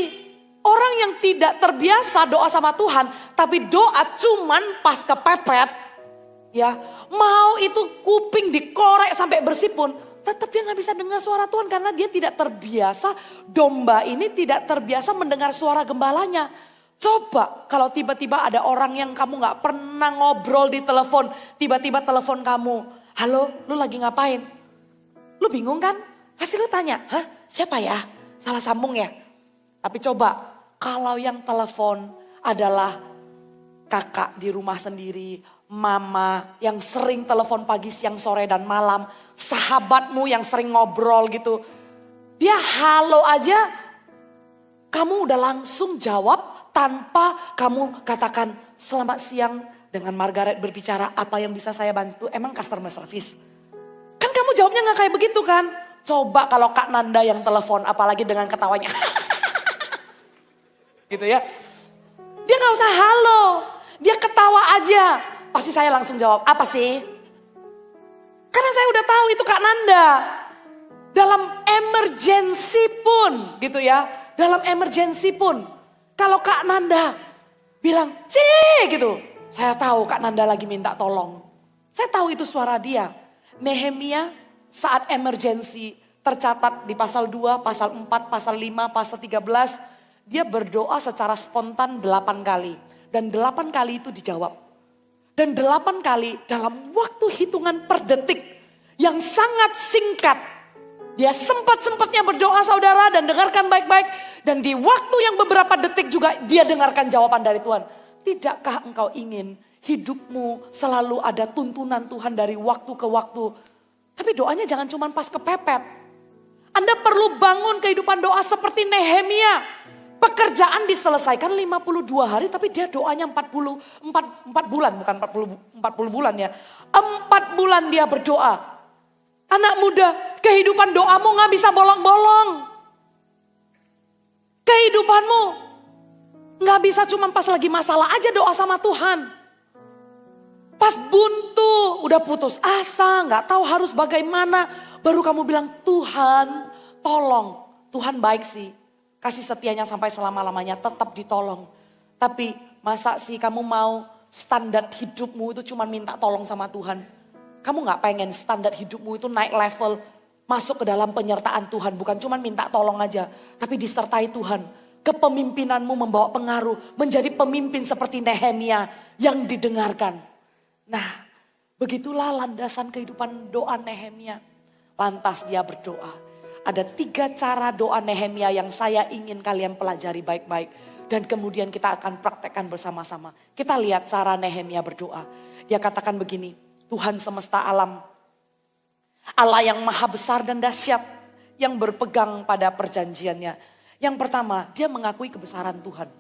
orang yang tidak terbiasa doa sama Tuhan, tapi doa cuman pas kepepet, ya, mau itu kuping dikorek sampai bersih pun, tetap dia gak bisa dengar suara Tuhan karena dia tidak terbiasa, domba ini tidak terbiasa mendengar suara gembalanya. Coba kalau tiba-tiba ada orang yang kamu gak pernah ngobrol di telepon, tiba-tiba telepon kamu, halo lu lagi ngapain? Lu bingung kan? Pasti lu tanya, hah siapa ya? Salah sambung ya? Tapi coba kalau yang telepon adalah kakak di rumah sendiri, mama yang sering telepon pagi, siang, sore dan malam, sahabatmu yang sering ngobrol gitu. Dia halo aja, kamu udah langsung jawab tanpa kamu katakan selamat siang dengan Margaret berbicara, apa yang bisa saya bantu? Emang customer service? Kan kamu jawabnya gak kayak begitu kan? Coba kalau Kak Nanda yang telepon, apalagi dengan ketawanya. Gitu ya. Dia gak usah halo, dia ketawa aja. Pasti saya langsung jawab, apa sih? Karena saya udah tahu itu Kak Nanda. Dalam emergency pun gitu ya. Dalam emergency pun. Kalau Kak Nanda bilang, Ci gitu. Saya tahu Kak Nanda lagi minta tolong. Saya tahu itu suara dia. Nehemia saat emergency tercatat di pasal 2, pasal 4, pasal 5, pasal 13. Dia berdoa secara spontan 8 kali. Dan 8 kali itu dijawab. Dan 8 kali dalam waktu hitungan per detik yang sangat singkat. Dia sempat-sempatnya berdoa saudara dan dengarkan baik-baik. Dan di waktu yang beberapa detik juga dia dengarkan jawaban dari Tuhan. Tidakkah engkau ingin hidupmu selalu ada tuntunan Tuhan dari waktu ke waktu. Tapi doanya jangan cuma pas kepepet. Anda perlu bangun kehidupan doa seperti Nehemia. Pekerjaan diselesaikan 52 hari tapi dia doanya 4 bulan, bukan 40 bulan ya. 4 bulan dia berdoa. Anak muda, kehidupan doamu gak bisa bolong-bolong. Kehidupanmu gak bisa cuma pas lagi masalah aja doa sama Tuhan. Pas buntu, udah putus asa, gak tahu harus bagaimana. Baru kamu bilang, Tuhan tolong. Tuhan baik sih. Kasih setianya sampai selama-lamanya tetap ditolong. Tapi masa sih kamu mau standar hidupmu itu cuma minta tolong sama Tuhan. Kamu gak pengen standar hidupmu itu naik level. Masuk ke dalam penyertaan Tuhan. Bukan cuma minta tolong aja. Tapi disertai Tuhan. Kepemimpinanmu membawa pengaruh. Menjadi pemimpin seperti Nehemia yang didengarkan. Nah begitulah landasan kehidupan doa Nehemia. Lantas dia berdoa. Ada 3 cara doa Nehemia yang saya ingin kalian pelajari baik-baik. Dan kemudian kita akan praktekkan bersama-sama. Kita lihat cara Nehemia berdoa. Dia katakan begini, Tuhan semesta alam. Allah yang maha besar dan dahsyat. Yang berpegang pada perjanjiannya. Yang pertama, dia mengakui kebesaran Tuhan.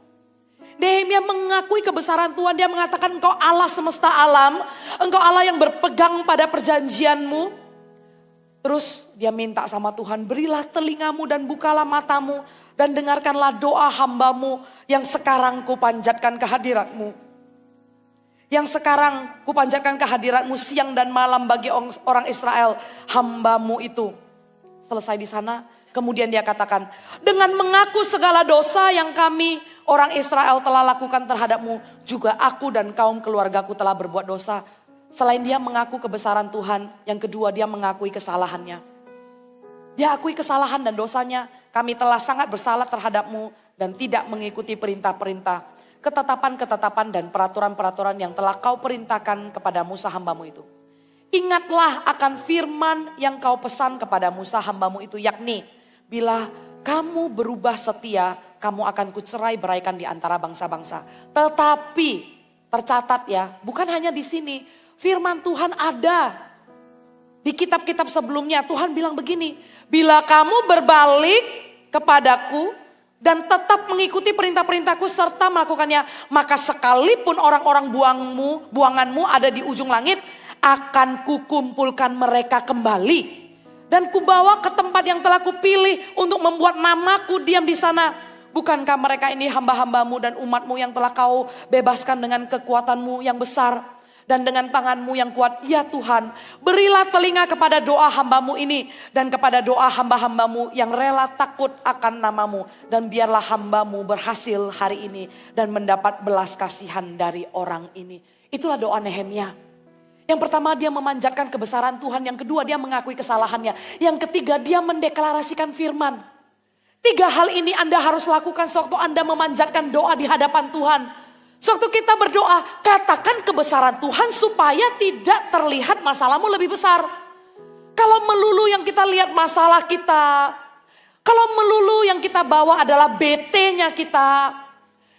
Nehemia mengakui kebesaran Tuhan. Dia mengatakan engkau Allah semesta alam. Engkau Allah yang berpegang pada perjanjianmu. Terus dia minta sama Tuhan, berilah telingamu dan bukalah matamu dan dengarkanlah doa hambamu yang sekarang kupanjatkan kehadiratmu. Yang sekarang kupanjatkan kehadiratmu siang dan malam bagi orang Israel, hambamu itu. Selesai di sana, kemudian dia katakan, dengan mengaku segala dosa yang kami orang Israel telah lakukan terhadapmu, juga aku dan kaum keluargaku telah berbuat dosa. Selain dia mengaku kebesaran Tuhan, yang kedua dia mengakui kesalahannya. Dia akui kesalahan dan dosanya, kami telah sangat bersalah terhadapmu dan tidak mengikuti perintah-perintah, ketetapan-ketetapan dan peraturan-peraturan yang telah kau perintahkan kepada Musa hambamu itu. Ingatlah akan firman yang kau pesan kepada Musa hambamu itu, yakni bila kamu berubah setia, kamu akan kucerai beraikan di antara bangsa-bangsa. Tetapi tercatat ya, bukan hanya di sini. Firman Tuhan ada. Di kitab-kitab sebelumnya Tuhan bilang begini. Bila kamu berbalik kepadaku dan tetap mengikuti perintah-perintahku serta melakukannya. Maka sekalipun orang-orang buanganmu ada di ujung langit. Akan kukumpulkan mereka kembali. Dan kubawa ke tempat yang telah kupilih untuk membuat namaku diam di sana. Bukankah mereka ini hamba-hambamu dan umatmu yang telah kau bebaskan dengan kekuatanmu yang besar. Dan dengan tanganmu yang kuat, ya Tuhan, berilah telinga kepada doa hamba-Mu ini. Dan kepada doa hamba-hamba-Mu yang rela takut akan nama-Mu. Dan biarlah hamba-Mu berhasil hari ini. Dan mendapat belas kasihan dari orang ini. Itulah doa Nehemia. Yang pertama dia memanjatkan kebesaran Tuhan. Yang kedua dia mengakui kesalahannya. Yang ketiga dia mendeklarasikan firman. 3 hal ini Anda harus lakukan sewaktu Anda memanjatkan doa di hadapan Tuhan. Sewaktu kita berdoa, katakan kebesaran Tuhan supaya tidak terlihat masalahmu lebih besar. Kalau melulu yang kita lihat masalah kita, kalau melulu yang kita bawa adalah BT-nya kita,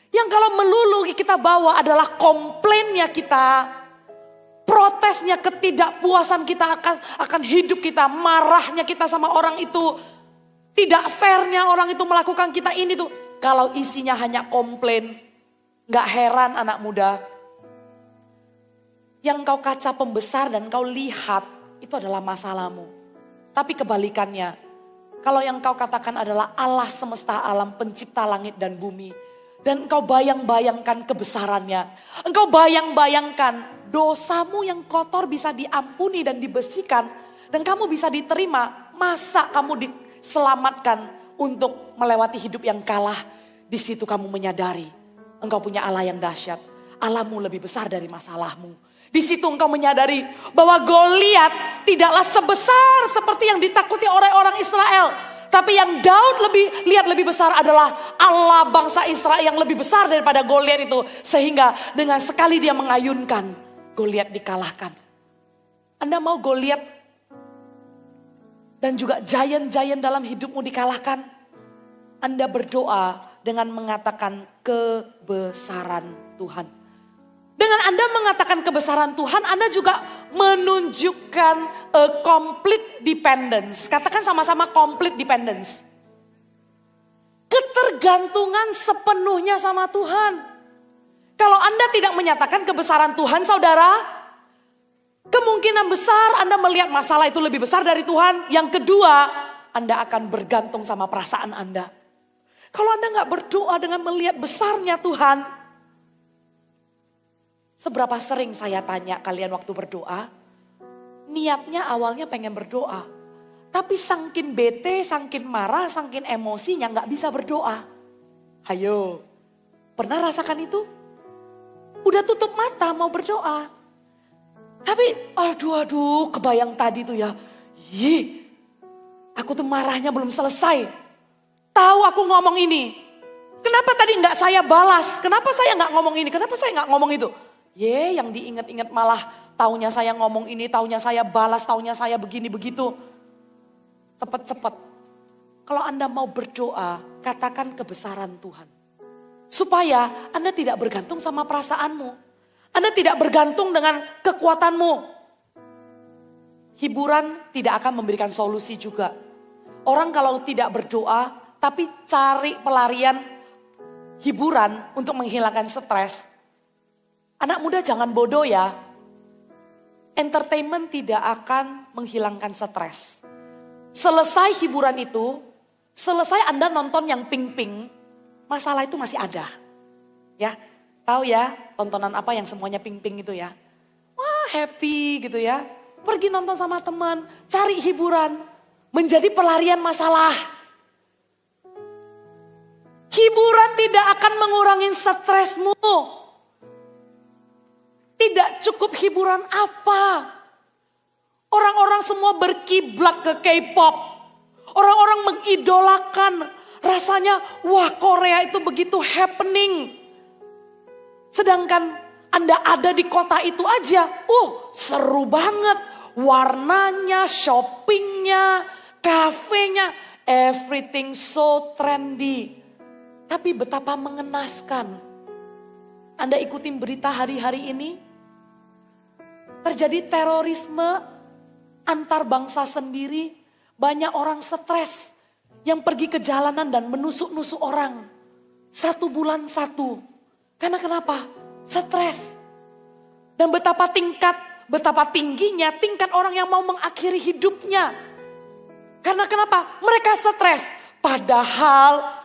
yang kalau melulu kita bawa adalah komplainnya kita, protesnya, ketidakpuasan kita akan hidup kita, marahnya kita sama orang itu, tidak fairnya orang itu melakukan kita ini tuh. Kalau isinya hanya komplain, gak heran anak muda, yang kau kaca pembesar dan kau lihat itu adalah masalahmu. Tapi kebalikannya, kalau yang kau katakan adalah Allah semesta alam, pencipta langit dan bumi, dan engkau bayang-bayangkan kebesarannya, engkau bayang-bayangkan dosamu yang kotor bisa diampuni dan dibersihkan, dan kamu bisa diterima, masa kamu diselamatkan untuk melewati hidup yang kalah? Di situ kamu menyadari engkau punya Allah yang dahsyat. Allahmu lebih besar dari masalahmu. Di situ engkau menyadari bahwa Goliat tidaklah sebesar seperti yang ditakuti oleh orang Israel. Tapi yang Daud lihat lebih besar adalah Allah bangsa Israel yang lebih besar daripada Goliat itu. Sehingga dengan sekali dia mengayunkan, Goliat dikalahkan. Anda mau Goliat dan juga giant-giant dalam hidupmu dikalahkan? Anda berdoa dengan mengatakan kebesaran Tuhan. Dengan Anda mengatakan kebesaran Tuhan, Anda juga menunjukkan a complete dependence. Katakan sama-sama complete dependence. Ketergantungan sepenuhnya sama Tuhan. Kalau Anda tidak menyatakan kebesaran Tuhan, saudara, kemungkinan besar Anda melihat masalah itu lebih besar dari Tuhan. Yang kedua, Anda akan bergantung sama perasaan Anda. Kalau Anda gak berdoa dengan melihat besarnya Tuhan. Seberapa sering saya tanya kalian waktu berdoa. Niatnya awalnya pengen berdoa. Tapi sangkin bete, sangkin marah, sangkin emosinya gak bisa berdoa. Hayo, pernah rasakan itu? Udah tutup mata mau berdoa. Tapi aduh kebayang tadi tuh ya. Aku tuh marahnya belum selesai. Tahu aku ngomong ini. Kenapa tadi nggak saya balas? Kenapa saya nggak ngomong ini? Kenapa saya nggak ngomong itu? Yang diingat-ingat malah taunya saya ngomong ini, taunya saya balas, taunya saya begini begitu. Cepet-cepet. Kalau Anda mau berdoa, katakan kebesaran Tuhan. Supaya Anda tidak bergantung sama perasaanmu. Anda tidak bergantung dengan kekuatanmu. Hiburan tidak akan memberikan solusi juga. Orang kalau tidak berdoa, tapi cari pelarian hiburan untuk menghilangkan stres. Anak muda jangan bodoh ya. Entertainment tidak akan menghilangkan stres. Selesai hiburan itu, selesai Anda nonton yang ping-ping, masalah itu masih ada. Ya, tahu ya tontonan apa yang semuanya ping-ping itu ya. Wah happy gitu ya. Pergi nonton sama teman, cari hiburan, menjadi pelarian masalah. Hiburan tidak akan mengurangi stresmu. Tidak cukup hiburan apa. Orang-orang semua berkiblat ke K-pop. Orang-orang mengidolakan. Rasanya wah Korea itu begitu happening. Sedangkan Anda ada di kota itu aja. Seru banget. Warnanya, shoppingnya, kafenya. Everything so trendy. Tapi betapa mengenaskan. Anda ikutin berita hari-hari ini. Terjadi terorisme antar bangsa sendiri. Banyak orang stres. Yang pergi ke jalanan dan menusuk-nusuk orang. 1 bulan 1. Karena kenapa? Stres. Dan betapa tingginya tingkat orang yang mau mengakhiri hidupnya. Karena kenapa? Mereka stres. Padahal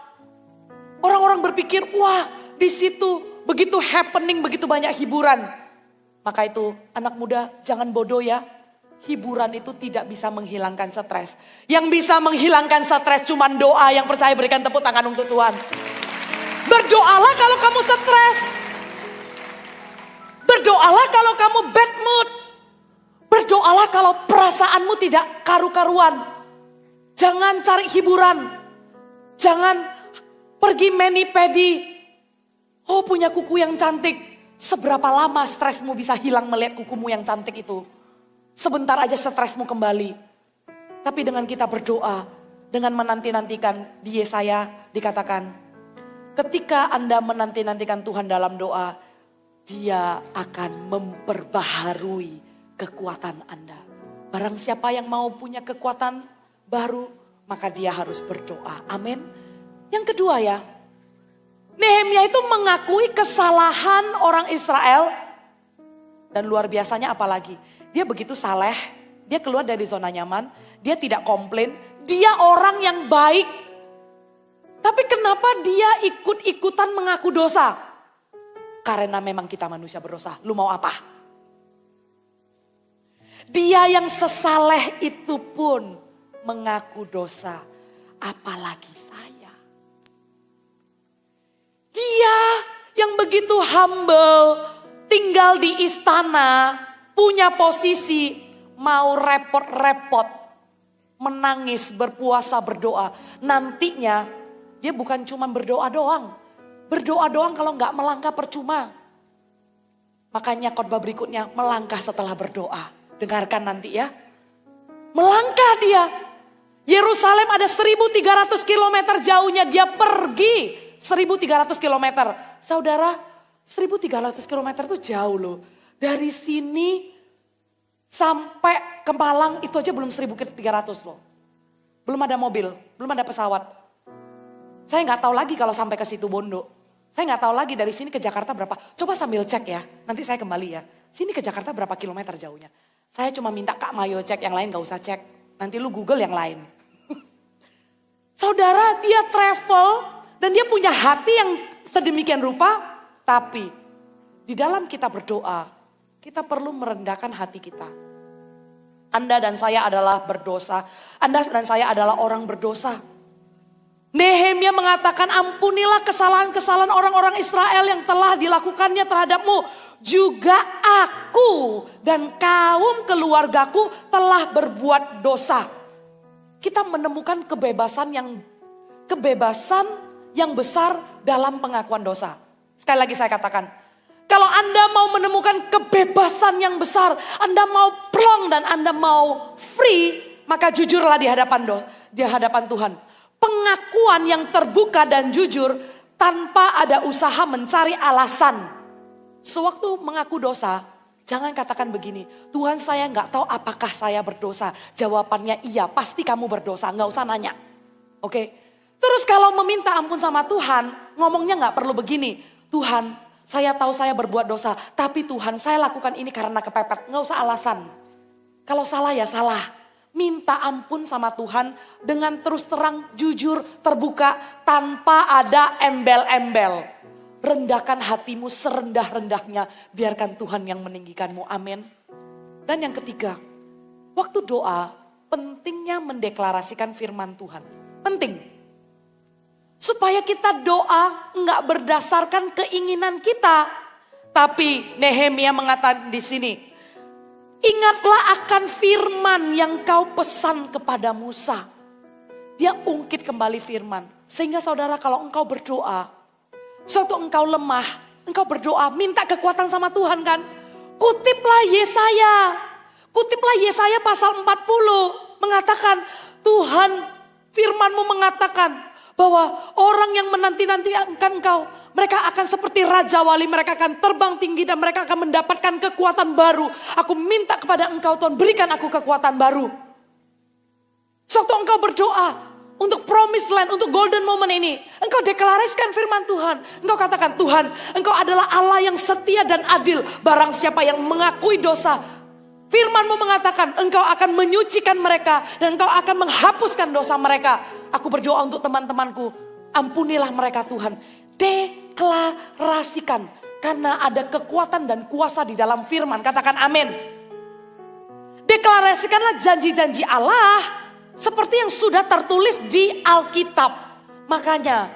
orang-orang berpikir, wah di situ begitu happening, begitu banyak hiburan. Maka itu anak muda jangan bodoh ya. Hiburan itu tidak bisa menghilangkan stres. Yang bisa menghilangkan stres cuma doa. Yang percaya berikan tepuk tangan untuk Tuhan. Berdoalah kalau kamu stres. Berdoalah kalau kamu bad mood. Berdoalah kalau perasaanmu tidak karu-karuan. Jangan cari hiburan. Jangan pergi mani-pedi. Oh, punya kuku yang cantik. Seberapa lama stresmu bisa hilang melihat kukumu yang cantik itu? Sebentar aja stresmu kembali. Tapi dengan kita berdoa, dengan menanti-nantikan, di Yesaya dikatakan, ketika Anda menanti-nantikan Tuhan dalam doa, Dia akan memperbaharui kekuatan Anda. Barang siapa yang mau punya kekuatan baru, maka dia harus berdoa. Amin. Yang kedua ya, Nehemia itu mengakui kesalahan orang Israel. Dan luar biasanya apalagi, dia begitu saleh, dia keluar dari zona nyaman, dia tidak komplain, dia orang yang baik. Tapi kenapa dia ikut-ikutan mengaku dosa? Karena memang kita manusia berdosa, lu mau apa? Dia yang sesaleh itu pun mengaku dosa, apalagi saya. Dia yang begitu humble, tinggal di istana, punya posisi, mau repot-repot, menangis, berpuasa, berdoa. Nantinya dia bukan cuma berdoa doang. Berdoa doang kalau nggak melangkah percuma. Makanya khotbah berikutnya melangkah setelah berdoa. Dengarkan nanti ya. Melangkah dia. Yerusalem ada 1.300 km jauhnya, dia pergi 1.300 km. Saudara, 1.300 km itu jauh loh. Dari sini sampai ke Malang itu aja belum 1.300 loh. Belum ada mobil, belum ada pesawat. Saya nggak tahu lagi kalau sampai ke situ Bondo. Saya nggak tahu lagi dari sini ke Jakarta berapa. Coba sambil cek ya, nanti saya kembali ya. Sini ke Jakarta berapa kilometer jauhnya. Saya cuma minta Kak Mayo cek, yang lain gak usah cek. Nanti lu Google yang lain. Saudara, dia travel dan dia punya hati yang sedemikian rupa. Tapi di dalam kita berdoa, kita perlu merendahkan hati kita. Anda dan saya adalah berdosa. Anda dan saya adalah orang berdosa. Nehemia mengatakan, ampunilah kesalahan-kesalahan orang-orang Israel yang telah dilakukannya terhadapmu. Juga aku dan kaum keluargaku telah berbuat dosa. Kita menemukan kebebasan yang besar dalam pengakuan dosa. Sekali lagi saya katakan, kalau Anda mau menemukan kebebasan yang besar, Anda mau plong dan Anda mau free, maka jujurlah di hadapan Tuhan. Pengakuan yang terbuka dan jujur tanpa ada usaha mencari alasan. Sewaktu mengaku dosa, jangan katakan begini, Tuhan saya nggak tahu apakah saya berdosa. Jawabannya iya, pasti kamu berdosa, nggak usah nanya. Oke. Terus kalau meminta ampun sama Tuhan, ngomongnya nggak perlu begini. Tuhan, saya tahu saya berbuat dosa, tapi Tuhan saya lakukan ini karena kepepet. Nggak usah alasan. Kalau salah ya salah. Minta ampun sama Tuhan dengan terus terang, jujur, terbuka, tanpa ada embel-embel. Rendahkan hatimu serendah-rendahnya, biarkan Tuhan yang meninggikanmu, amin. Dan yang ketiga, waktu doa pentingnya mendeklarasikan firman Tuhan. Penting. Supaya kita doa enggak berdasarkan keinginan kita. Tapi Nehemia mengatakan di sini, ingatlah akan firman yang kau pesan kepada Musa. Dia ungkit kembali firman. Sehingga saudara kalau engkau berdoa, suatu engkau lemah, engkau berdoa minta kekuatan sama Tuhan kan. Kutiplah Yesaya pasal 40 mengatakan, Tuhan firman-Mu mengatakan bahwa orang yang menanti-nantikan engkau, mereka akan seperti Raja Wali, mereka akan terbang tinggi dan mereka akan mendapatkan kekuatan baru. Aku minta kepada engkau Tuhan, berikan aku kekuatan baru. Sewaktu engkau berdoa untuk promised land, untuk golden moment ini, engkau deklarasikan firman Tuhan. Engkau katakan, Tuhan, engkau adalah Allah yang setia dan adil. Barang siapa yang mengakui dosa, firman-Mu mengatakan engkau akan menyucikan mereka dan engkau akan menghapuskan dosa mereka. Aku berdoa untuk teman-temanku, ampunilah mereka Tuhan. Deklarasikan Karena ada kekuatan dan kuasa di dalam firman. Katakan amin. Deklarasikanlah janji-janji Allah seperti yang sudah tertulis di Alkitab. Makanya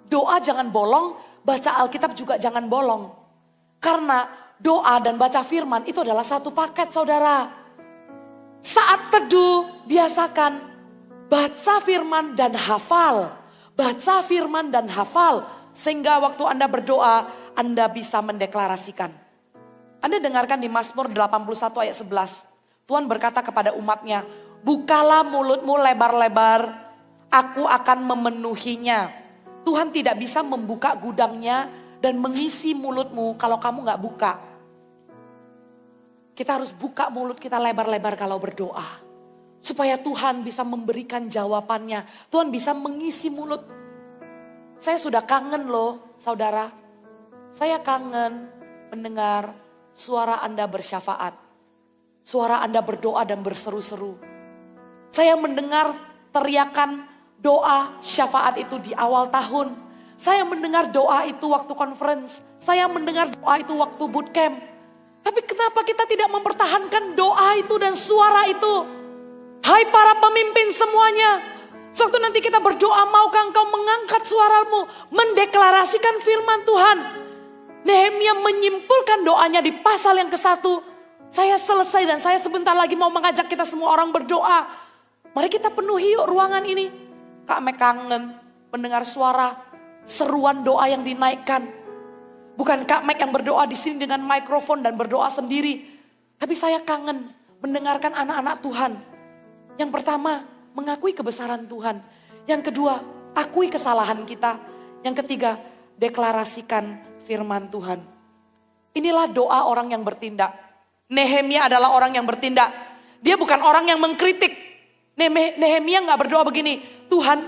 doa jangan bolong, baca Alkitab juga jangan bolong. Karena doa dan baca firman itu adalah satu paket, saudara. Saat teduh, biasakan baca firman dan hafal. Baca firman dan hafal. Sehingga waktu Anda berdoa, Anda bisa mendeklarasikan. Anda dengarkan di Mazmur 81 ayat 11. Tuhan berkata kepada umatnya, bukalah mulutmu lebar-lebar, aku akan memenuhinya. Tuhan tidak bisa membuka gudangnya dan mengisi mulutmu kalau kamu gak buka. Kita harus buka mulut kita lebar-lebar kalau berdoa. Supaya Tuhan bisa memberikan jawabannya. Tuhan bisa mengisi mulut. Saya sudah kangen loh saudara. Saya kangen mendengar suara Anda bersyafaat. Suara Anda berdoa dan berseru-seru. Saya mendengar teriakan doa syafaat itu di awal tahun. Saya mendengar doa itu waktu conference. Saya mendengar doa itu waktu bootcamp. Tapi kenapa kita tidak mempertahankan doa itu dan suara itu? Hai para pemimpin semuanya. Suatu nanti kita berdoa, maukah engkau mengangkat suaramu, mendeklarasikan firman Tuhan. Nehemia menyimpulkan doanya di pasal yang ke-1. Saya selesai dan saya sebentar lagi mau mengajak kita semua orang berdoa. Mari kita penuhi yuk ruangan ini. Kak Mek kangen mendengar suara seruan doa yang dinaikkan. Bukan Kak Mek yang berdoa di sini dengan mikrofon dan berdoa sendiri. Tapi saya kangen mendengarkan anak-anak Tuhan. Yang pertama, mengakui kebesaran Tuhan. Yang kedua, akui kesalahan kita. Yang ketiga, deklarasikan firman Tuhan. Inilah doa orang yang bertindak. Nehemia adalah orang yang bertindak. Dia bukan orang yang mengkritik. Nehemia gak berdoa begini, Tuhan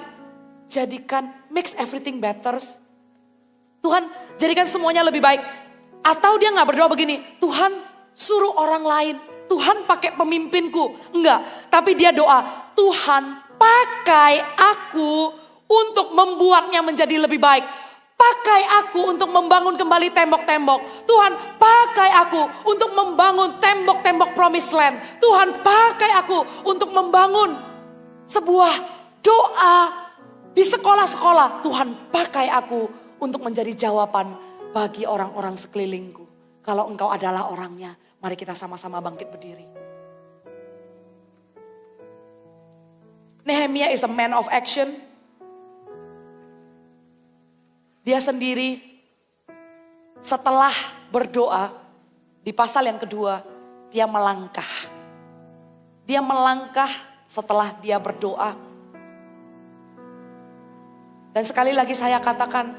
jadikan, makes everything better. Tuhan jadikan semuanya lebih baik. Atau dia gak berdoa begini, Tuhan suruh orang lain. Tuhan pakai pemimpinku. Enggak, tapi dia doa, Tuhan pakai aku untuk membuatnya menjadi lebih baik. Pakai aku untuk membangun kembali tembok-tembok. Tuhan pakai aku untuk membangun tembok-tembok promised land. Tuhan pakai aku untuk membangun sebuah doa di sekolah-sekolah. Tuhan pakai aku untuk menjadi jawaban bagi orang-orang sekelilingku. Kalau engkau adalah orangnya, mari kita sama-sama bangkit berdiri. Nehemia is a man of action. Dia sendiri setelah berdoa di pasal yang kedua, dia melangkah. Dia melangkah setelah dia berdoa. Dan sekali lagi saya katakan,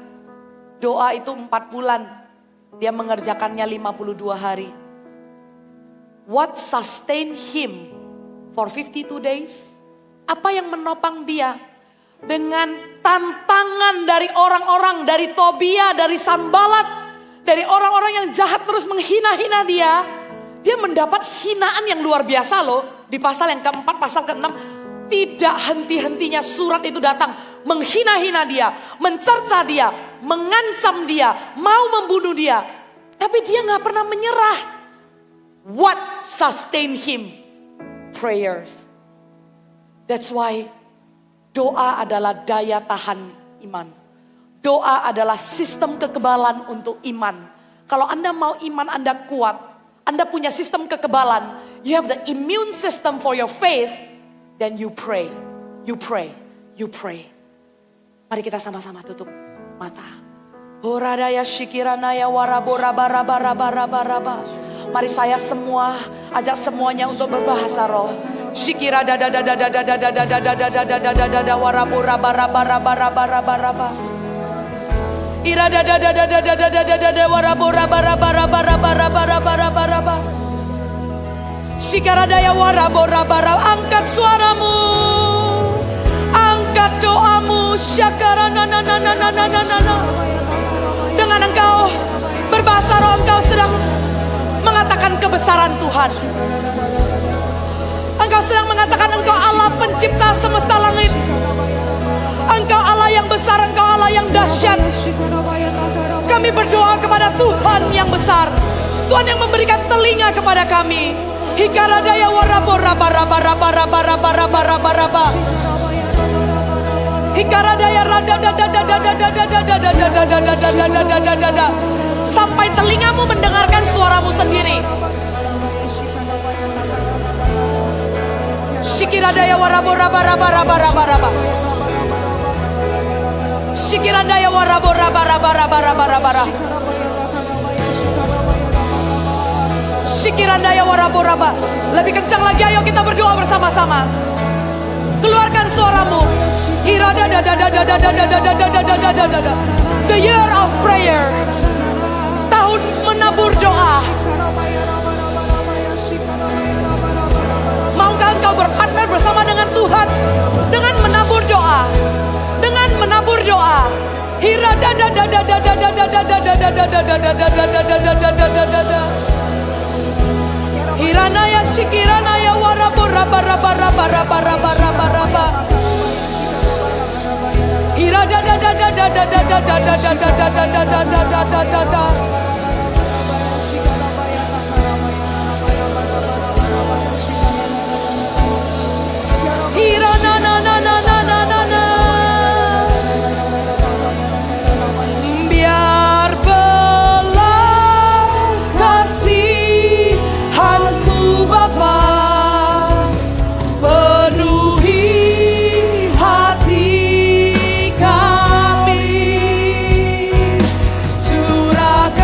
doa itu 4 bulan. Dia mengerjakannya 52 hari. What sustained him for 52 days? Apa yang menopang dia? Dengan tantangan dari orang-orang, dari Tobia, dari Sanbalat, dari orang-orang yang jahat terus menghina-hina dia. Dia mendapat hinaan yang luar biasa loh. Di pasal yang keempat, pasal ke-6. Tidak henti-hentinya surat itu datang. Menghina-hina dia, mencerca dia, mengancam dia, mau membunuh dia. Tapi dia gak pernah menyerah. What sustained him? Prayers. That's why doa adalah daya tahan iman. Doa adalah sistem kekebalan untuk iman. Kalau Anda mau iman Anda kuat, Anda punya sistem kekebalan, you have the immune system for your faith, then you pray, you pray, you pray. Mari kita sama-sama tutup mata. Horadaya shikiranaya waraborabarabarabarabaraba. Mari saya semua ajak semuanya untuk berbahasa roh. Shikira da da da da da da da da da da da da da da da da da warabura bara bara bara bara bara bara. Ira da da da da da da da da da da da warabura bara bara bara bara bara bara bara bara. Shikara daya warabura bara, angkat suaramu, angkat doamu, syakara na na na na na na na na. Dengan engkau berbahasa roh, engkau sedang mengatakan kebesaran Tuhan. Engkau sedang mengatakan engkau Allah pencipta semesta langit. Engkau Allah yang besar, engkau Allah yang dahsyat. Kami berdoa kepada Tuhan yang besar. Tuhan yang memberikan telinga kepada kami. Hikaradaya warabora baraba raba raba raba raba raba raba. Hikaradaya rada dada dada dada dada dada dada dada dada dada. Sampai telingamu mendengarkan suaramu sendiri. Shikiradaya warabora baraba raba raba raba. Shikiradaya warabora baraba raba raba raba. Shikirandaya waraboraba. Lebih kencang lagi, ayo kita berdoa bersama-sama. Keluarkan suaramu. The year of prayer. Tahun menabur doa. Maukah engkau berpartner bersama dengan Tuhan dengan menabur doa? Dengan menabur doa. Hiranaya shikiranaya warabora baraba raba raba raba raba raba. Hirada da da da da da da da da da da da da da da da da da da. Hirana na na na na na na na. Biar belas kasihan-Mu Bapa penuhi hati kami, curahkan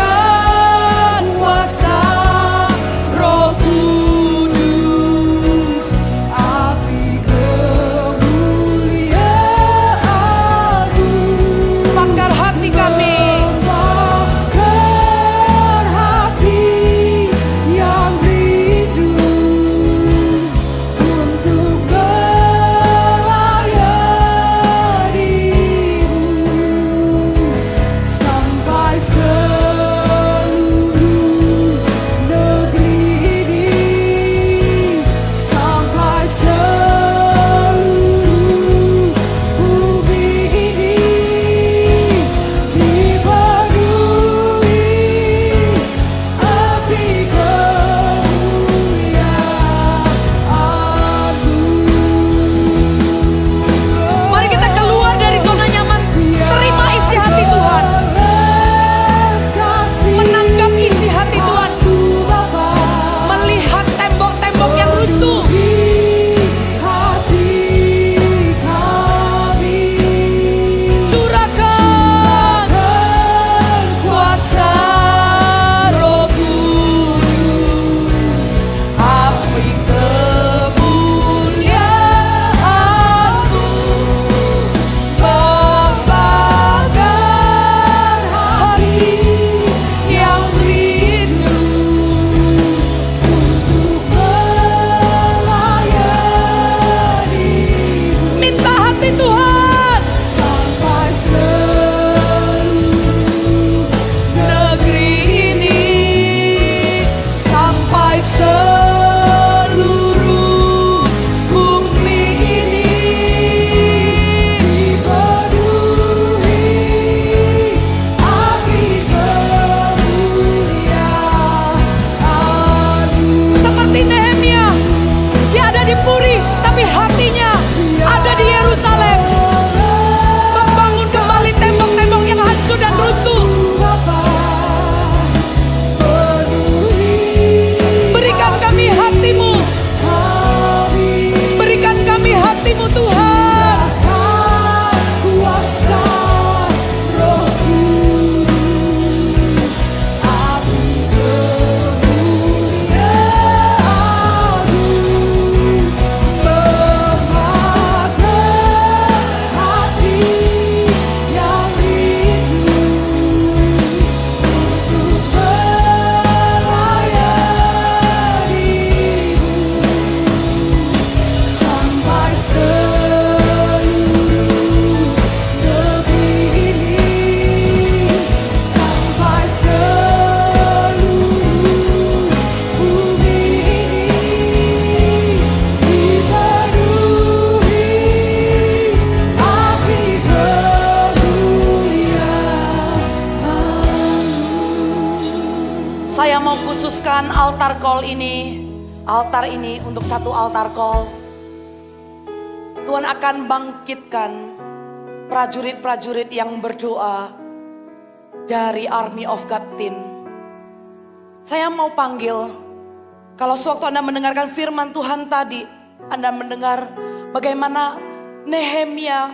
Saya mau khususkan altar call ini, altar ini untuk satu altar call. Tuhan akan bangkitkan prajurit-prajurit yang berdoa dari Army of God Team. Saya mau panggil, kalau sewaktu Anda mendengarkan firman Tuhan tadi, Anda mendengar bagaimana Nehemia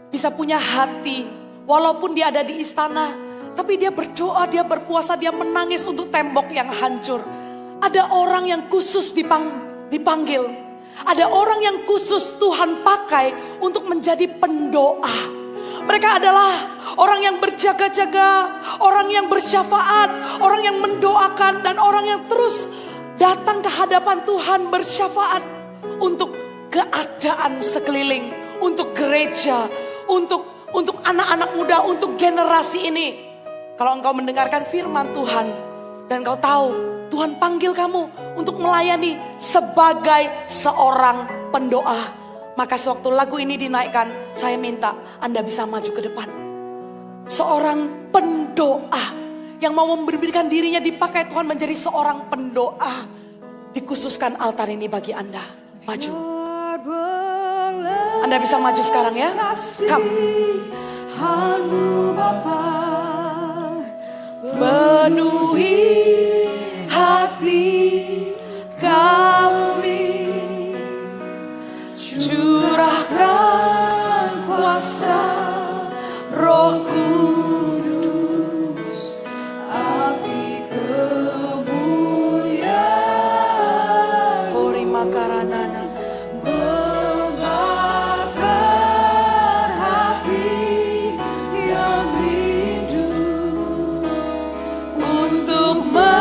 bisa punya hati, walaupun dia ada di istana, tapi dia berdoa, dia berpuasa, dia menangis untuk tembok yang hancur. Ada orang yang khusus dipanggil, ada orang yang khusus Tuhan pakai untuk menjadi pendoa. Mereka adalah orang yang berjaga-jaga, orang yang bersyafaat, orang yang mendoakan, dan orang yang terus datang ke hadapan Tuhan bersyafaat untuk keadaan sekeliling, untuk gereja, untuk anak-anak muda, untuk generasi ini. Kalau engkau mendengarkan firman Tuhan dan engkau tahu Tuhan panggil kamu untuk melayani sebagai seorang pendoa, maka sewaktu lagu ini dinaikkan, saya minta Anda bisa maju ke depan. Seorang pendoa yang mau memberikan dirinya dipakai Tuhan menjadi seorang pendoa. Dikhususkan altar ini bagi Anda. Maju. Anda bisa maju sekarang ya. Come. Penuhi hati kami, curahkan kuasa Roh Kudus, api kemuliaan, Ori Makaranana, membakar hati yang rindu untuk melayanimu,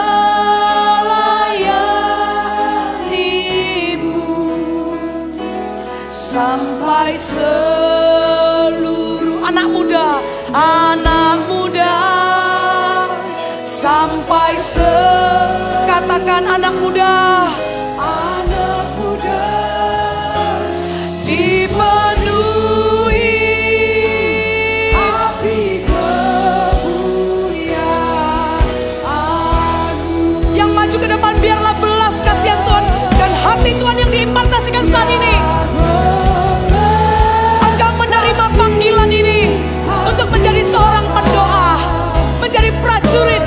sampai seluruh anak muda, sampai katakan anak muda, dipenuhi api kemuliaan. Yang maju ke depan, biarlah belas kasihan Tuhan dan hati Tuhan yang diimpartasikan saat ini. Engkau menerima panggilan ini untuk menjadi seorang pendoa, menjadi prajurit,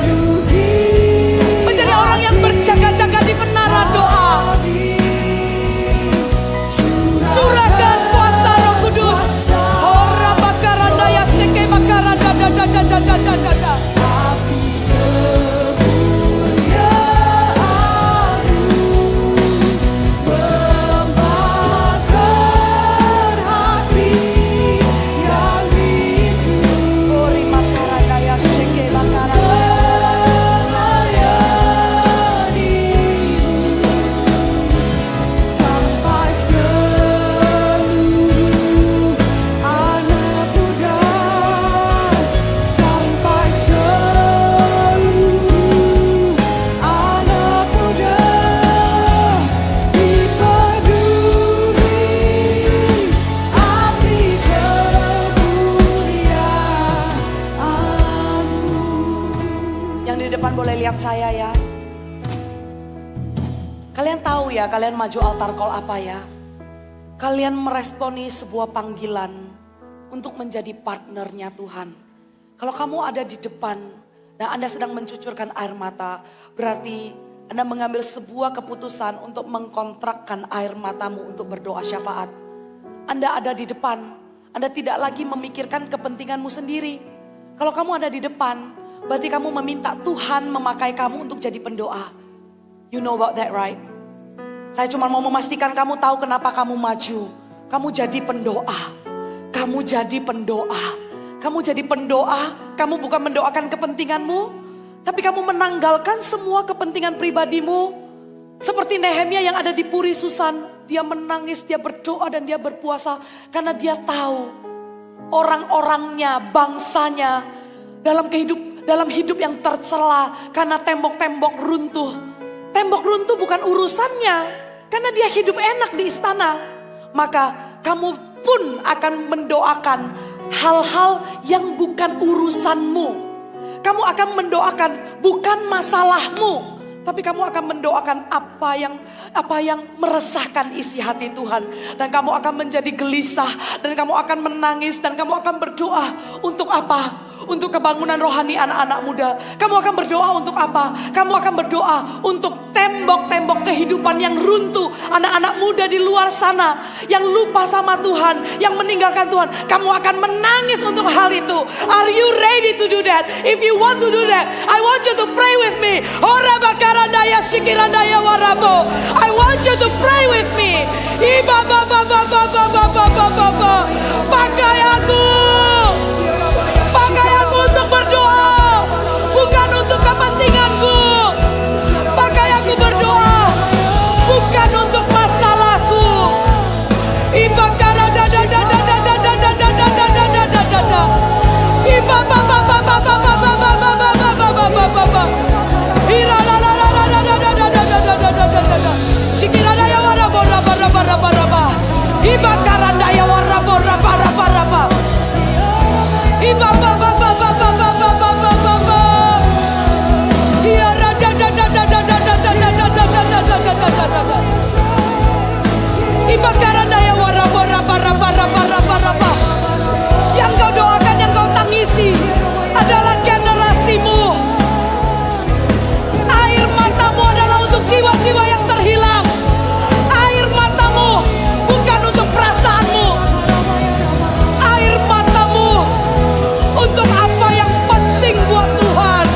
menjadi orang yang berjaga-jaga di menara doa. Curahkan kuasa Roh Kudus. Ora bakaranda ya sheke bakaranda da da da da da da da. Boleh lihat saya ya. Kalian tahu ya, kalian maju altar call apa ya? Kalian meresponi sebuah panggilan untuk menjadi partnernya Tuhan. Kalau kamu ada di depan dan Anda sedang mencucurkan air mata, berarti Anda mengambil sebuah keputusan untuk mengkontrakkan air matamu untuk berdoa syafaat. Anda ada di depan, Anda tidak lagi memikirkan kepentinganmu sendiri. Kalau kamu ada di depan, berarti kamu meminta Tuhan memakai kamu untuk jadi pendoa. You know about that, right? Saya cuma mau memastikan kamu tahu kenapa kamu maju. Kamu jadi pendoa. Kamu jadi pendoa. Kamu jadi pendoa. Kamu bukan mendoakan kepentinganmu, tapi kamu menanggalkan semua kepentingan pribadimu. Seperti Nehemia yang ada di Puri Susan. Dia menangis, dia berdoa dan dia berpuasa. Karena dia tahu orang-orangnya, bangsanya dalam hidup yang tercela karena tembok-tembok runtuh. Tembok runtuh bukan urusannya karena dia hidup enak di istana. Maka kamu pun akan mendoakan hal-hal yang bukan urusanmu. Kamu akan mendoakan bukan masalahmu, tapi kamu akan mendoakan apa yang meresahkan isi hati Tuhan. Dan kamu akan menjadi gelisah, dan kamu akan menangis, dan kamu akan berdoa untuk apa? Untuk kebangunan rohani anak-anak muda. Kamu akan berdoa untuk apa? Kamu akan berdoa untuk tembok-tembok kehidupan yang runtuh. Anak-anak muda di luar sana yang lupa sama Tuhan, yang meninggalkan Tuhan. Kamu akan menangis untuk hal itu. Are you ready to do that? If you want to do that, I want you to pray with me. I want you to pray with me. Pakai aku. Pakai aku untuk berdoa, bukan untuk kepentinganku. Pakai aku berdoa, bukan untuk masalahku. Yang kau doakan, yang kau tangisi adalah generasimu. Air matamu adalah untuk jiwa-jiwa yang terhilang. Air matamu bukan untuk perasaanmu. Air matamu untuk apa yang penting buat Tuhan.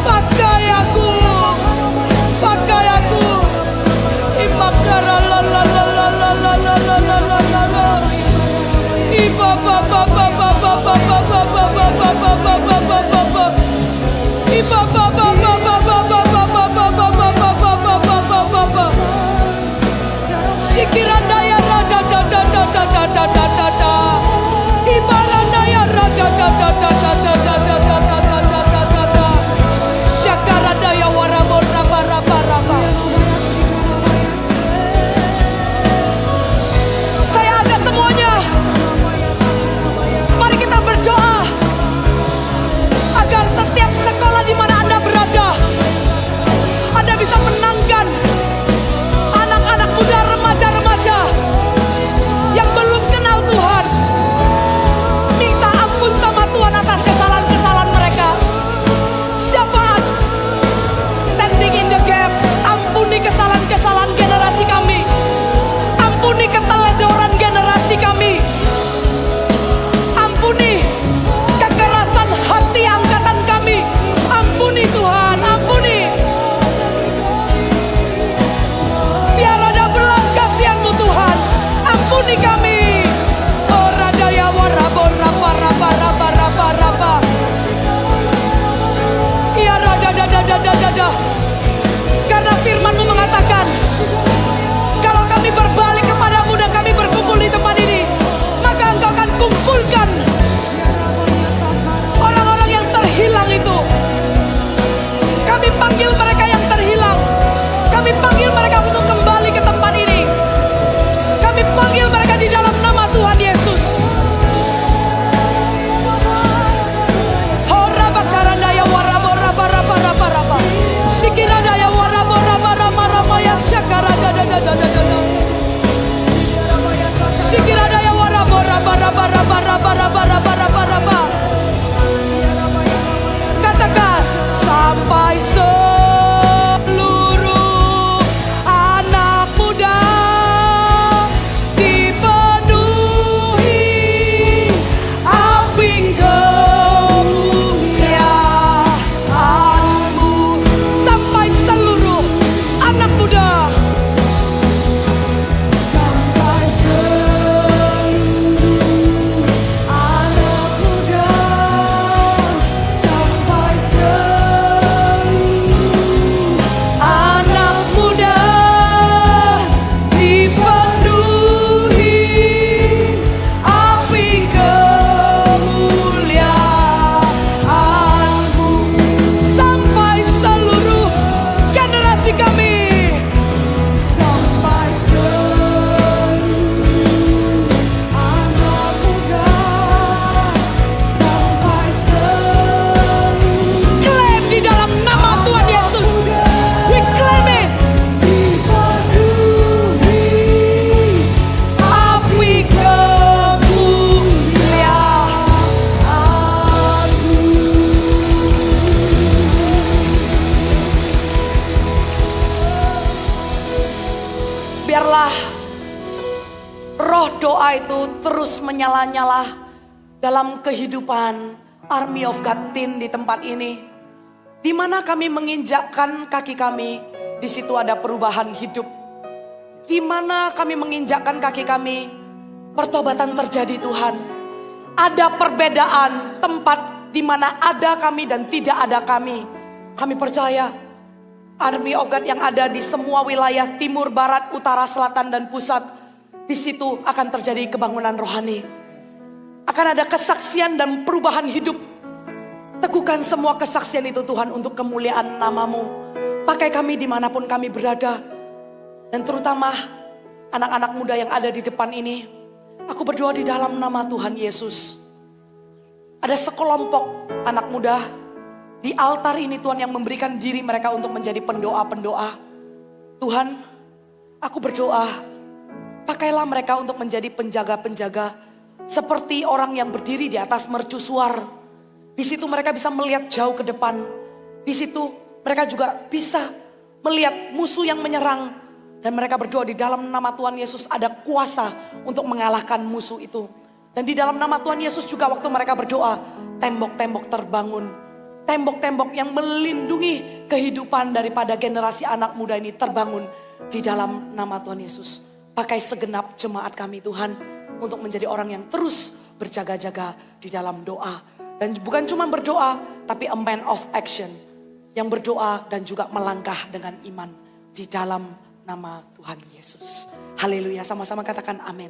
Pakai aku. Pakai aku. Imakara la la la la la la la la la la la la. Iba ba ba ba ba ba ba ba ba ba ba ba ba ba ba ba ba ba. Iba ba ba ba ba ba ba ba ba ba ba ba ba ba ba ba ba ba. Sikiranda ya da da da da da da da da da da da. Ibaranda ya da da da da da da da da da da da da da da da da. Syakaranda ya warabo raba raba raba. Saya ada semuanya. Mari kita berdoa agar setiap sekolah di mana Anda berada, Anda bisa menangkan anak-anak muda, remaja-remaja yang belum kenal Tuhan. Minta ampun sama Tuhan atas kesalahan-kesalahan mereka. Syafaat, standing in the gap. Ampuni kesalahan-kesalahan generasi kami. Ampuni keteledoran generasi kami. Ampuni kekerasan hati angkatan kami. Ampuni Tuhan, ampuni. Biar ada belas kasihan-Mu Tuhan. Ampuni kami. Oh radaya warabo raba raba raba raba raba. Ya rada da da da da da da. Karena firman-Mu mengatakan, kalau kami berbalik kepadamu dan kami berkumpul di tempat ini, maka Engkau akan kumpulkan orang-orang yang terhilang itu. Kami panggil mereka yang terhilang. Kami panggil mereka untuk kembali ke tempat ini. Kami panggil mereka di dalam nama Tuhan Yesus. Hora bakaranda ya warabo raba raba raba raba. Sikira sukacita itu terus menyala-nyala dalam kehidupan Army of God Teen di tempat ini. Di mana kami menginjakkan kaki kami, di situ ada perubahan hidup. Di mana kami menginjakkan kaki kami, pertobatan terjadi Tuhan. Ada perbedaan tempat di mana ada kami dan tidak ada kami. Kami percaya Army of God yang ada di semua wilayah timur, barat, utara, selatan, dan pusat. Di situ akan terjadi kebangunan rohani. Akan ada kesaksian dan perubahan hidup. Teguhkan semua kesaksian itu Tuhan untuk kemuliaan nama-Mu. Pakai kami dimanapun kami berada. Dan terutama anak-anak muda yang ada di depan ini. Aku berdoa di dalam nama Tuhan Yesus. Ada sekelompok anak muda di altar ini Tuhan yang memberikan diri mereka untuk menjadi pendoa-pendoa. Tuhan, aku berdoa. Pakailah mereka untuk menjadi penjaga-penjaga. Seperti orang yang berdiri di atas mercusuar. Di situ mereka bisa melihat jauh ke depan. Di situ mereka juga bisa melihat musuh yang menyerang. Dan mereka berdoa di dalam nama Tuhan Yesus ada kuasa untuk mengalahkan musuh itu. Dan di dalam nama Tuhan Yesus juga waktu mereka berdoa, tembok-tembok terbangun. Tembok-tembok yang melindungi kehidupan daripada generasi anak muda ini terbangun di dalam nama Tuhan Yesus. Pakai segenap jemaat kami Tuhan untuk menjadi orang yang terus berjaga-jaga di dalam doa. Dan bukan cuma berdoa, tapi a man of action. Yang berdoa dan juga melangkah dengan iman di dalam nama Tuhan Yesus. Haleluya, sama-sama katakan amin.